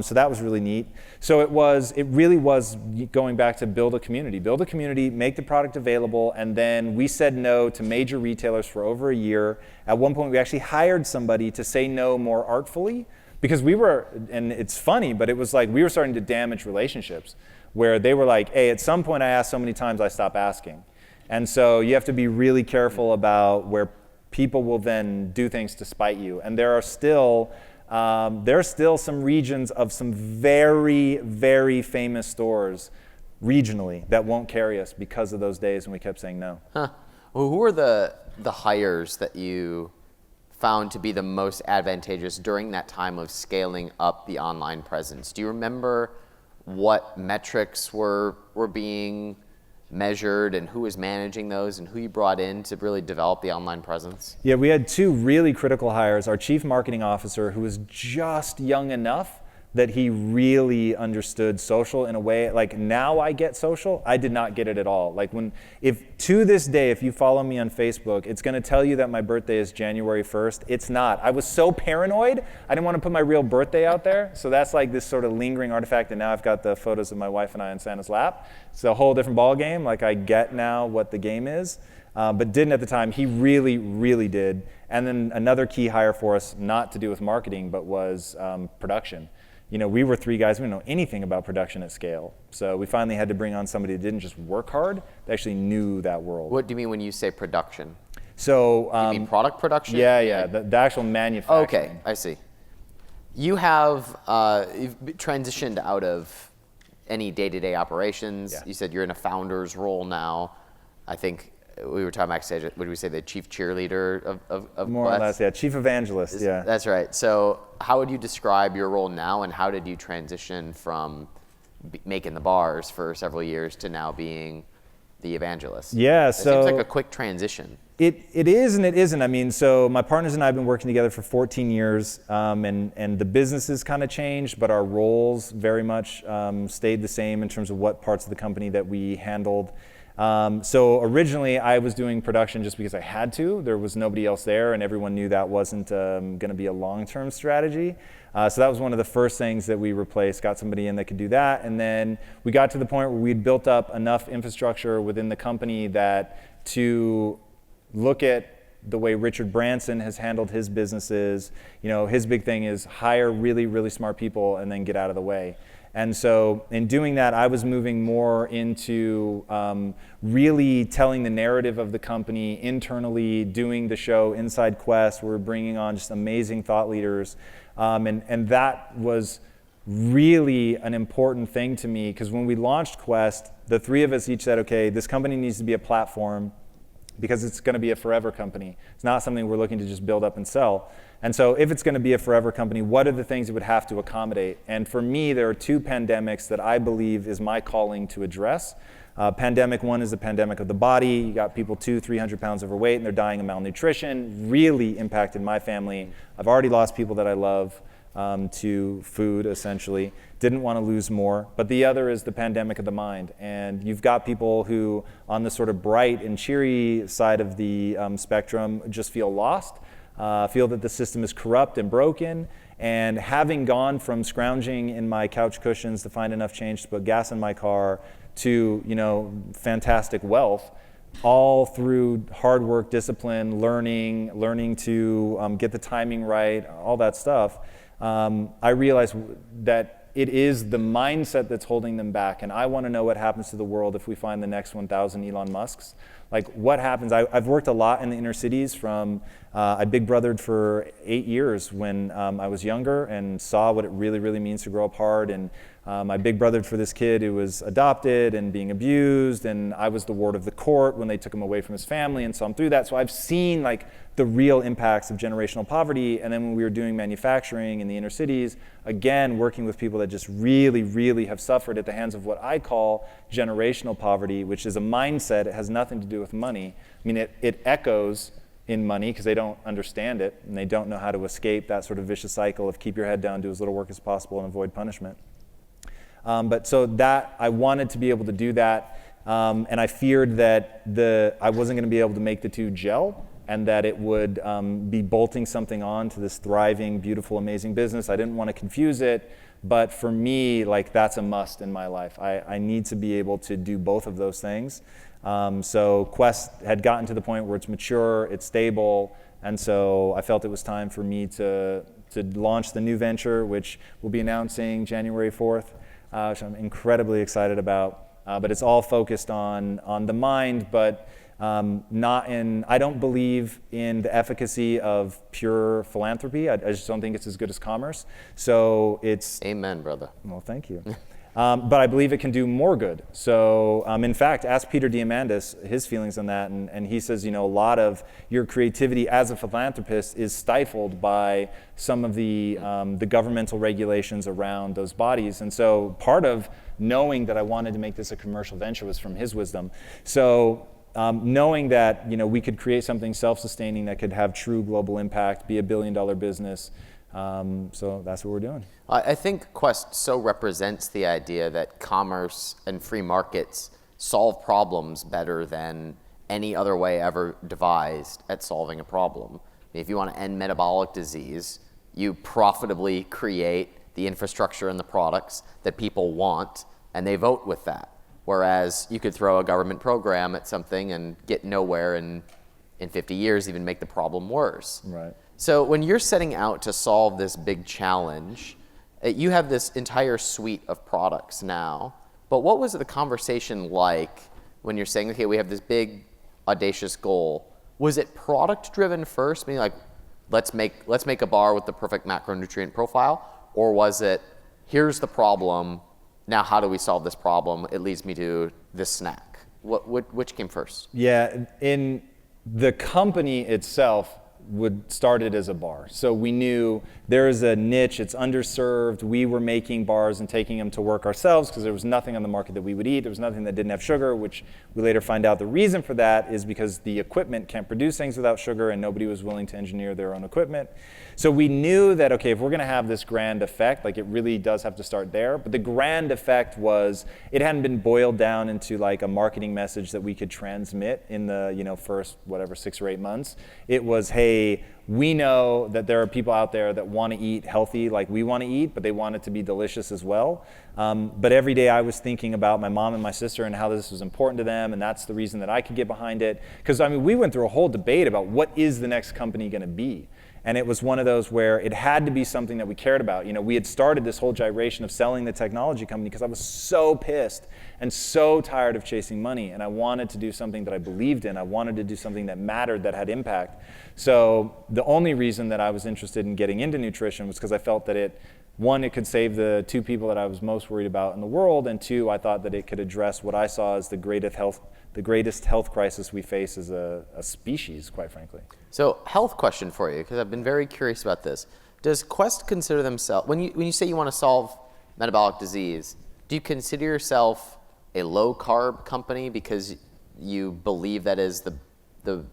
B: So that was really neat. So it really was going back to build a community, make the product available, and then we said no to major retailers for over a year. At one point, we actually hired somebody to say no more artfully because and it's funny, but it was like we were starting to damage relationships where they were like, hey, at some point I asked so many times I stopped asking. And so you have to be really careful about where people will then do things to spite you. And there are still some regions of some very, very famous stores regionally that won't carry us because of those days when we kept saying no.
C: Huh. Well, who were the hires that you found to be the most advantageous during that time of scaling up the online presence? Do you remember what metrics were being measured and who was managing those and who you brought in to really develop the online presence?
B: Yeah, we had two really critical hires. Our chief marketing officer, who was just young enough that he really understood social in a way, like now I get social, I did not get it at all. Like to this day, if you follow me on Facebook, it's gonna tell you that my birthday is January 1st. It's not. I was so paranoid, I didn't wanna put my real birthday out there. So that's like this sort of lingering artifact, and now I've got the photos of my wife and I on Santa's lap. It's a whole different ball game. Like I get now what the game is, but didn't at the time. He really, really did. And then another key hire for us, not to do with marketing, but was production. You know, we were three guys, we didn't know anything about production at scale. So we finally had to bring on somebody that didn't just work hard, they actually knew that world.
C: What do you mean when you say production?
B: So,
C: you mean product production?
B: Yeah, the actual manufacturing.
C: Okay, I see. You have you've transitioned out of any day-to-day operations.
B: Yeah.
C: You said you're in a founder's role now. I think we were talking backstage, what did we say, the chief cheerleader of
B: More
C: Quest?
B: or less, yeah, chief evangelist, yeah.
C: That's right. So how would you describe your role now, and how did you transition from making the bars for several years to now being the evangelist?
B: Yeah,
C: It
B: so
C: seems like a quick transition.
B: It is and it isn't. I mean, so my partners and I have been working together for 14 years, and the businesses kind of changed, but our roles very much stayed the same in terms of what parts of the company that we handled. So originally I was doing production just because I had to. There was nobody else there, and everyone knew that wasn't going to be a long-term strategy. So that was one of the first things that we replaced, got somebody in that could do that. And then we got to the point where we'd built up enough infrastructure within the company that to look at the way Richard Branson has handled his businesses, you know, his big thing is hire really, really smart people and then get out of the way. And so in doing that, I was moving more into really telling the narrative of the company internally, doing the show Inside Quest. We're bringing on just amazing thought leaders. And that was really an important thing to me, because when we launched Quest, the three of us each said, okay, this company needs to be a platform because it's going to be a forever company. It's not something we're looking to just build up and sell. And so if it's going to be a forever company, what are the things it would have to accommodate? And for me, there are two pandemics that I believe is my calling to address. Pandemic one is the pandemic of the body. You got people 200-300 pounds overweight and they're dying of malnutrition. Really impacted my family. I've already lost people that I love to food, essentially. Didn't want to lose more. But the other is the pandemic of the mind. And you've got people who, on the sort of bright and cheery side of the spectrum, just feel lost, feel that the system is corrupt and broken. And having gone from scrounging in my couch cushions to find enough change to put gas in my car to, fantastic wealth, all through hard work, discipline, learning to get the timing right, all that stuff, I realized that it is the mindset that's holding them back. And I want to know what happens to the world if we find the next 1,000 Elon Musks. Like, what happens? I've worked a lot in the inner cities I big brothered for 8 years when I was younger and saw what it really, really means to grow up hard. And I big brothered for this kid who was adopted and being abused, and I was the ward of the court when they took him away from his family and saw him through that. So I've seen like the real impacts of generational poverty. And then when we were doing manufacturing in the inner cities, again, working with people that just really, really have suffered at the hands of what I call generational poverty, which is a mindset. It has nothing to do with money. I mean, it echoes in money because they don't understand it and they don't know how to escape that sort of vicious cycle of keep your head down, do as little work as possible, and avoid punishment. But so that I wanted to be able to do that, and I feared that I wasn't going to be able to make the two gel, and that it would be bolting something on to this thriving, beautiful, amazing business. I didn't want to confuse it, but for me, like, that's a must in my life. I need to be able to do both of those things. So Quest had gotten to the point where it's mature, it's stable, and so I felt it was time for me to launch the new venture, which we'll be announcing January 4th, which I'm incredibly excited about. But it's all focused on the mind, but I don't believe in the efficacy of pure philanthropy. I just don't think it's as good as commerce. So it's...
C: Amen, brother.
B: Well, thank you. But I believe it can do more good. So in fact, ask Peter Diamandis his feelings on that. And he says, a lot of your creativity as a philanthropist is stifled by some of the governmental regulations around those bodies. And so part of knowing that I wanted to make this a commercial venture was from his wisdom. So knowing that we could create something self-sustaining that could have true global impact, be $1 billion business. So that's what we're doing.
C: I think Quest so represents the idea that commerce and free markets solve problems better than any other way ever devised at solving a problem. If you want to end metabolic disease, you profitably create the infrastructure and the products that people want, and they vote with that. Whereas you could throw a government program at something and get nowhere, and in 50 years even make the problem worse.
B: Right.
C: So when you're setting out to solve this big challenge, you have this entire suite of products now. But what was the conversation like when you're saying, okay, we have this big, audacious goal? Was it product-driven first, meaning like, let's make a bar with the perfect macronutrient profile? Or was it, here's the problem, now how do we solve this problem? It leads me to this snack. Which came first?
B: Yeah, in the company itself, started as a bar. So we knew there is a niche, it's underserved. We were making bars and taking them to work ourselves because there was nothing on the market that we would eat. There was nothing that didn't have sugar, which we later find out the reason for that is because the equipment can't produce things without sugar and nobody was willing to engineer their own equipment. So we knew that, okay, if we're gonna have this grand effect, like it really does have to start there. But the grand effect was, it hadn't been boiled down into like a marketing message that we could transmit in the first, 6 or 8 months. It was, hey, we know that there are people out there that want to eat healthy like we want to eat, but they want it to be delicious as well. But every day I was thinking about my mom and my sister and how this was important to them, and that's the reason that I could get behind it. Because we went through a whole debate about what is the next company going to be. And it was one of those where it had to be something that we cared about. We had started this whole gyration of selling the technology company because I was so pissed and so tired of chasing money. And I wanted to do something that I believed in. I wanted to do something that mattered, that had impact. So the only reason that I was interested in getting into nutrition was because I felt that it could save the 2 people that I was most worried about in the world. And 2, I thought that it could address what I saw as the greatest health crisis we face as a species, quite frankly.
C: So, health question for you, because I've been very curious about this. Does Quest consider themselves, when you say you want to solve metabolic disease, do you consider yourself a low-carb company because you believe that is the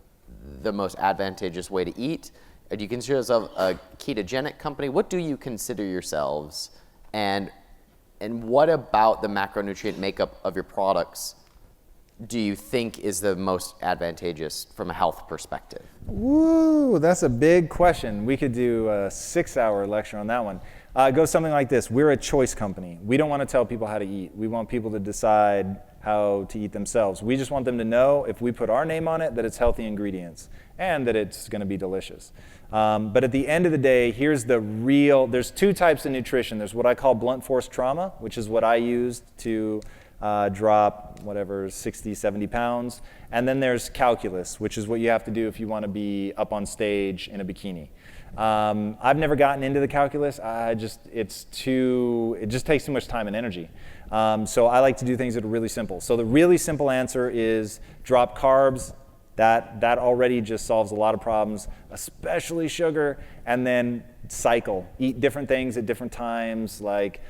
C: most advantageous way to eat? Or do you consider yourself a ketogenic company? What do you consider yourselves? And what about the macronutrient makeup of your products do you think is the most advantageous from a health perspective?
B: Woo, that's a big question. We could do a 6-hour lecture on that one. It goes something like this. We're a choice company. We don't want to tell people how to eat. We want people to decide how to eat themselves. We just want them to know, if we put our name on it, that it's healthy ingredients and that it's going to be delicious. But at the end of the day, there's 2 types of nutrition. There's what I call blunt force trauma, which is what I used to drop 60, 70 pounds. And then there's calculus, which is what you have to do if you want to be up on stage in a bikini. I've never gotten into the calculus. It just takes too much time and energy. So I like to do things that are really simple. So the really simple answer is drop carbs. That already just solves a lot of problems, especially sugar. And then cycle. Eat different things at different times. Like,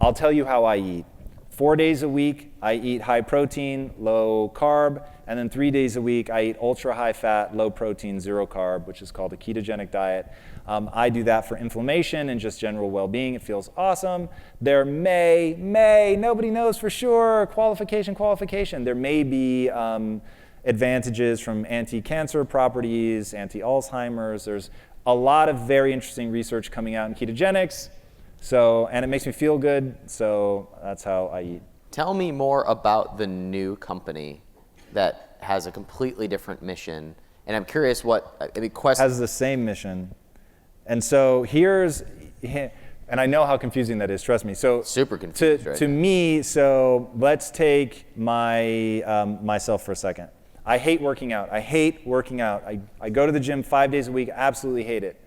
B: I'll tell you how I eat. 4 days a week, I eat high protein, low carb, and then 3 days a week, I eat ultra high fat, low protein, zero carb, which is called a ketogenic diet. I do that for inflammation and just general well-being. It feels awesome. There nobody knows for sure, qualification. There may be advantages from anti-cancer properties, anti-Alzheimer's. There's a lot of very interesting research coming out in ketogenics. And it makes me feel good, so that's how I eat.
C: Tell me more about the new company that has a completely different mission. And I'm curious
B: has the same mission. And so and I know how confusing that is, trust me. So
C: super confused, right?
B: To me, so let's take myself for a second. I hate working out. I go to the gym 5 days a week, absolutely hate it.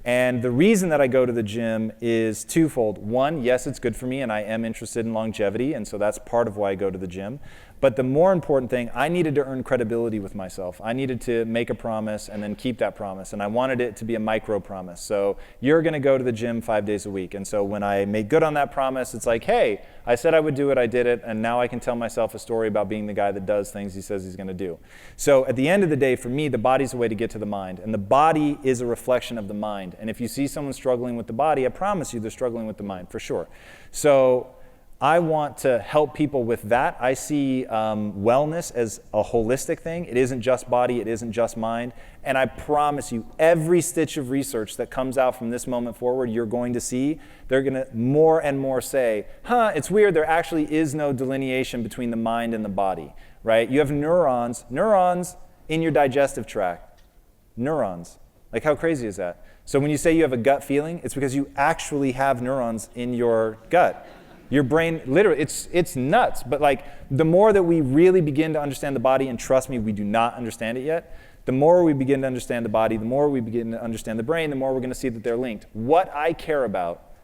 B: And the reason that I go to the gym is twofold. One, yes, it's good for me, and I am interested in longevity, and so that's part of why I go to the gym. But the more important thing, I needed to earn credibility with myself. I needed to make a promise and then keep that promise, and I wanted it to be a micro promise. So you're going to go to the gym 5 days a week. And so when I made good on that promise, it's like, hey, I said I would do it, I did it, and now I can tell myself a story about being the guy that does things he says he's going to do. So at the end of the day, for me, the body's a way to get to the mind, and the body is a reflection of the mind. And if you see someone struggling with the body, I promise you they're struggling with the mind, for sure. So I want to help people with that. I see wellness as a holistic thing. It isn't just body, it isn't just mind. And I promise you, every stitch of research that comes out from this moment forward, you're going to see, they're going to more and more say, it's weird, there actually is no delineation between the mind and the body, right? You have neurons in your digestive tract. Neurons. Like, how crazy is that? So when you say you have a gut feeling, it's because you actually have neurons in your gut. Your brain, literally, it's nuts. But like, the more that we really begin to understand the body, and trust me, we do not understand it yet, the more we begin to understand the body, the more we begin to understand the brain, the more we're going to see that they're linked. What I care about,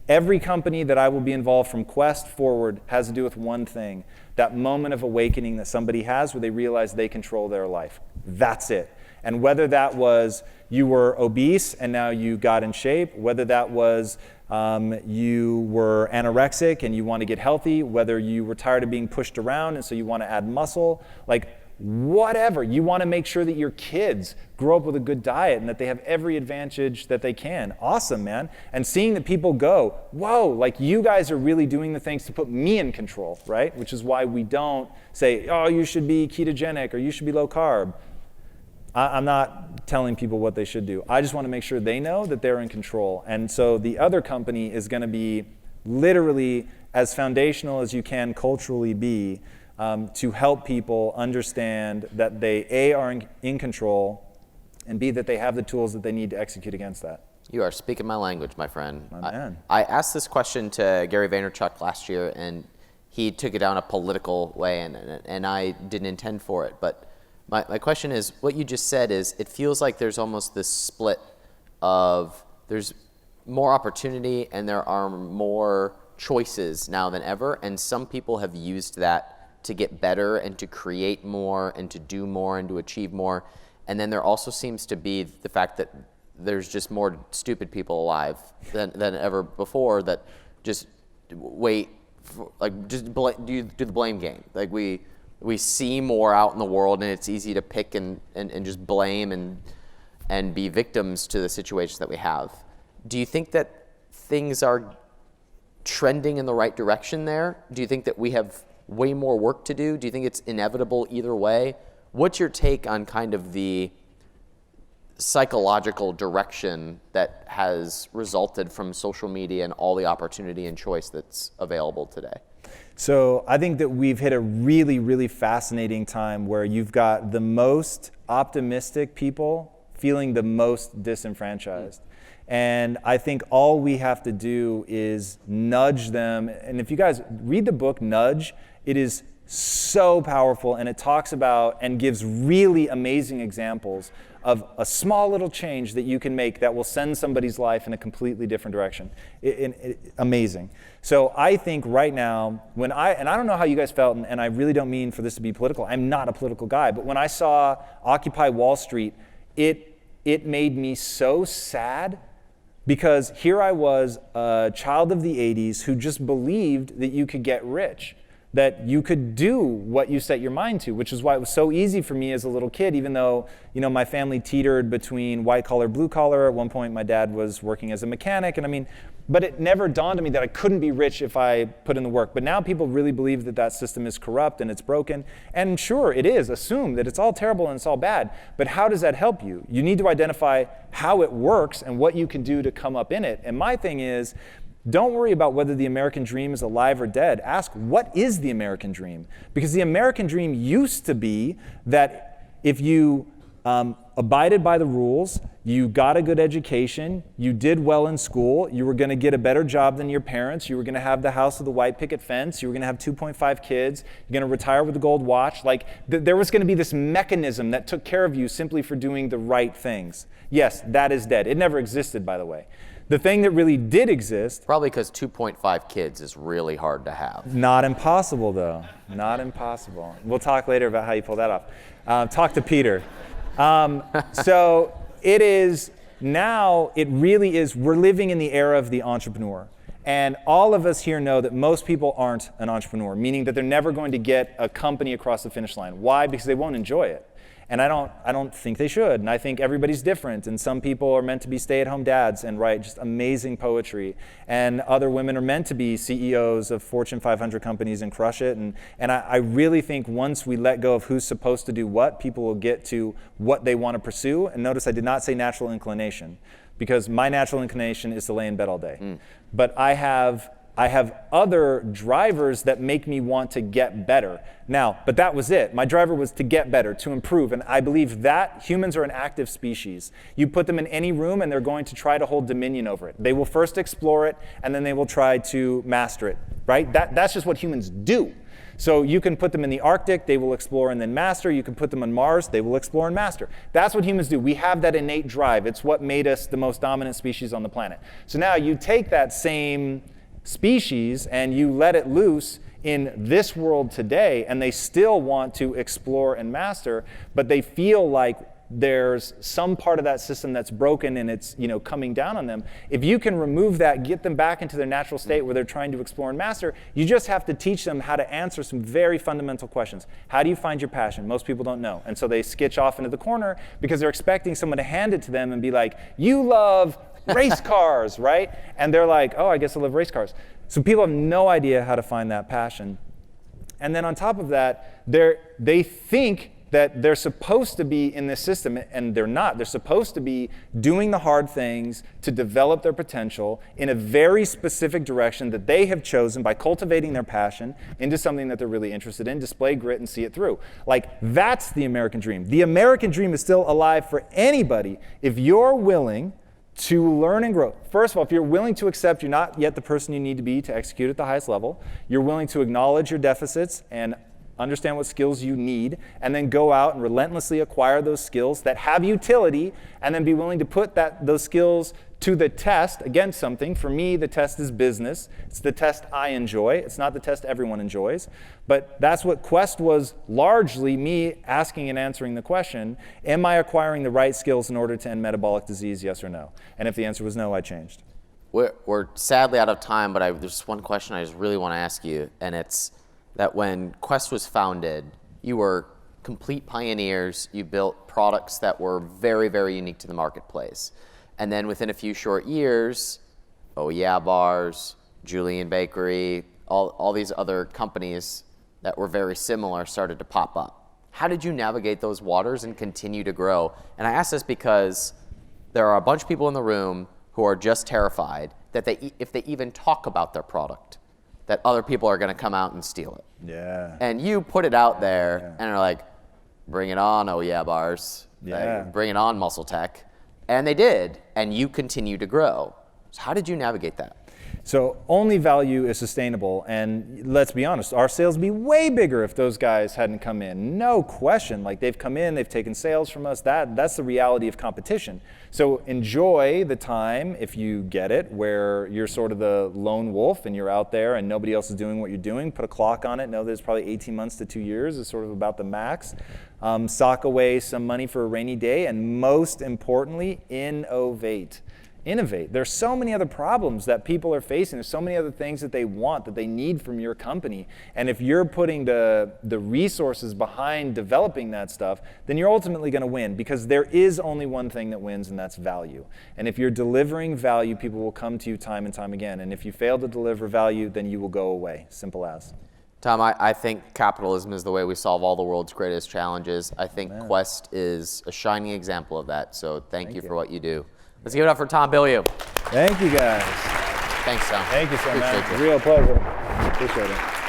B: every company that I will be involved from Quest forward, has to do with one thing, that moment of awakening that somebody has where they realize they control their life. That's it. And whether that was you were obese and now you got in shape, whether that was you were anorexic and you want to get healthy, whether you were tired of being pushed around and so you want to add muscle, like whatever. You want to make sure that your kids grow up with a good diet and that they have every advantage that they can. Awesome, man. And seeing that people go, whoa, like you guys are really doing the things to put me in control, right? Which is why we don't say, oh, you should be ketogenic or you should be low carb. I'm not telling people what they should do. I just want to make sure they know that they're in control. And so the other company is going to be literally as foundational as you can culturally be to help people understand that they, A, are in control, and B, that they have the tools that they need to execute against that.
C: You are speaking my language, my friend.
B: My man.
C: I asked this question to Gary Vaynerchuk last year, and he took it down a political way, and I didn't intend for it. But my question is, what you just said is, it feels like there's almost this split of there's more opportunity and there are more choices now than ever, and some people have used that to get better and to create more and to do more and to achieve more. And then there also seems to be the fact that there's just more stupid people alive than ever before that just wait, do the blame game. Like we see more out in the world, and it's easy to pick and just blame and be victims to the situations that we have. Do you think that things are trending in the right direction there? Do you think that we have way more work to do? Do you think it's inevitable either way? What's your take on kind of the psychological direction that has resulted from social media and all the opportunity and choice that's available today?
B: So I think that we've hit a really, really fascinating time where you've got the most optimistic people feeling the most disenfranchised. And I think all we have to do is nudge them. And if you guys read the book Nudge, it is so powerful, and it talks about and gives really amazing examples of a small little change that you can make that will send somebody's life in a completely different direction. Amazing. So I think right now, and I don't know how you guys felt, and I really don't mean for this to be political. I'm not a political guy, but when I saw Occupy Wall Street, it made me so sad, because here I was, a child of the 80s who just believed that you could get rich, that you could do what you set your mind to, which is why it was so easy for me as a little kid, even though, my family teetered between white collar, blue collar. At one point, my dad was working as a mechanic, but it never dawned on me that I couldn't be rich if I put in the work. But now people really believe that that system is corrupt and it's broken. And sure, it is. Assume that it's all terrible and it's all bad. But how does that help you? You need to identify how it works and what you can do to come up in it. And my thing is, don't worry about whether the American dream is alive or dead. Ask, what is the American dream? Because the American dream used to be that if you abided by the rules, you got a good education, you did well in school, you were going to get a better job than your parents, you were going to have the house with the white picket fence, you were going to have 2.5 kids, you're going to retire with a gold watch. There was going to be this mechanism that took care of you simply for doing the right things. Yes, that is dead. It never existed, by the way. The thing that really did exist...
C: Probably because 2.5 kids is really hard to have.
B: Not impossible, though. Not impossible. We'll talk later about how you pull that off. Talk to Peter. So it is now, it really is, we're living in the era of the entrepreneur. And all of us here know that most people aren't an entrepreneur, meaning that they're never going to get a company across the finish line. Why? Because they won't enjoy it. And I don't think they should. And I think everybody's different. And some people are meant to be stay-at-home dads and write just amazing poetry. And other women are meant to be CEOs of Fortune 500 companies and crush it. And I really think once we let go of who's supposed to do what, people will get to what they want to pursue. And notice I did not say natural inclination, because my natural inclination is to lay in bed all day. But I have other drivers that make me want to get better. Now, but that was it. My driver was to get better, to improve. And I believe that humans are an active species. You put them in any room and they're going to try to hold dominion over it. They will first explore it and then they will try to master it, right? That's just what humans do. So you can put them in the Arctic, they will explore and then master. You can put them on Mars, they will explore and master. That's what humans do. We have that innate drive. It's what made us the most dominant species on the planet. So now you take that same species and you let it loose in this world today, and they still want to explore and master, but they feel like there's some part of that system that's broken and it's coming down on them. If you can remove that, get them back into their natural state where they're trying to explore and master, you just have to teach them how to answer some very fundamental questions. How do you find your passion? Most people don't know. And so they skitch off into the corner because they're expecting someone to hand it to them and be like, you love race cars, right? And they're like, oh, I guess I love race cars. So people have no idea how to find that passion. And then on top of that, they think that they're supposed to be in this system, and they're not. They're supposed to be doing the hard things to develop their potential in a very specific direction that they have chosen by cultivating their passion into something that they're really interested in, display grit and see it through. That's the American dream. The American dream is still alive for anybody if you're willing to learn and grow. First of all, if you're willing to accept you're not yet the person you need to be to execute at the highest level, you're willing to acknowledge your deficits and understand what skills you need, and then go out and relentlessly acquire those skills that have utility, and then be willing to put those skills to the test against something. For me, the test is business. It's the test I enjoy. It's not the test everyone enjoys. But that's what Quest was largely, me asking and answering the question, am I acquiring the right skills in order to end metabolic disease, yes or no? And if the answer was no, I changed.
C: We're sadly out of time, but there's one question I just really want to ask you, and it's that when Quest was founded, you were complete pioneers. You built products that were very, very unique to the marketplace. And then within a few short years, Oh Yeah Bars, Julian Bakery, all these other companies that were very similar started to pop up. How did you navigate those waters and continue to grow? And I ask this because there are a bunch of people in the room who are just terrified that if they even talk about their product, that other people are going to come out and steal it.
B: Yeah.
C: And you put it out there and are like, bring it on, oh yeah, bars.
B: Yeah.
C: Like, bring it on, muscle tech. And they did, and you continue to grow. So how did you navigate that?
B: So only value is sustainable, and let's be honest, our sales would be way bigger if those guys hadn't come in. No question. Like, they've come in, they've taken sales from us. That's the reality of competition. So enjoy the time, if you get it, where you're sort of the lone wolf and you're out there and nobody else is doing what you're doing. Put a clock on it. Know that it's probably 18 months to 2 years is sort of about the max. Sock away some money for a rainy day, and most importantly, innovate. There's so many other problems that people are facing. There's so many other things that they want, that they need from your company. And if you're putting the resources behind developing that stuff, then you're ultimately going to win, because there is only one thing that wins, and that's value. And if you're delivering value, people will come to you time and time again. And if you fail to deliver value, then you will go away. Simple as.
C: Tom, I think capitalism is the way we solve all the world's greatest challenges. I think Quest is a shining example of that. So thank you for what you do. Let's give it up for Tom Bilyeu.
B: Thank you, guys.
C: Thanks, Tom.
B: Thank you so much.
C: Appreciate you.
B: Real pleasure. Appreciate it.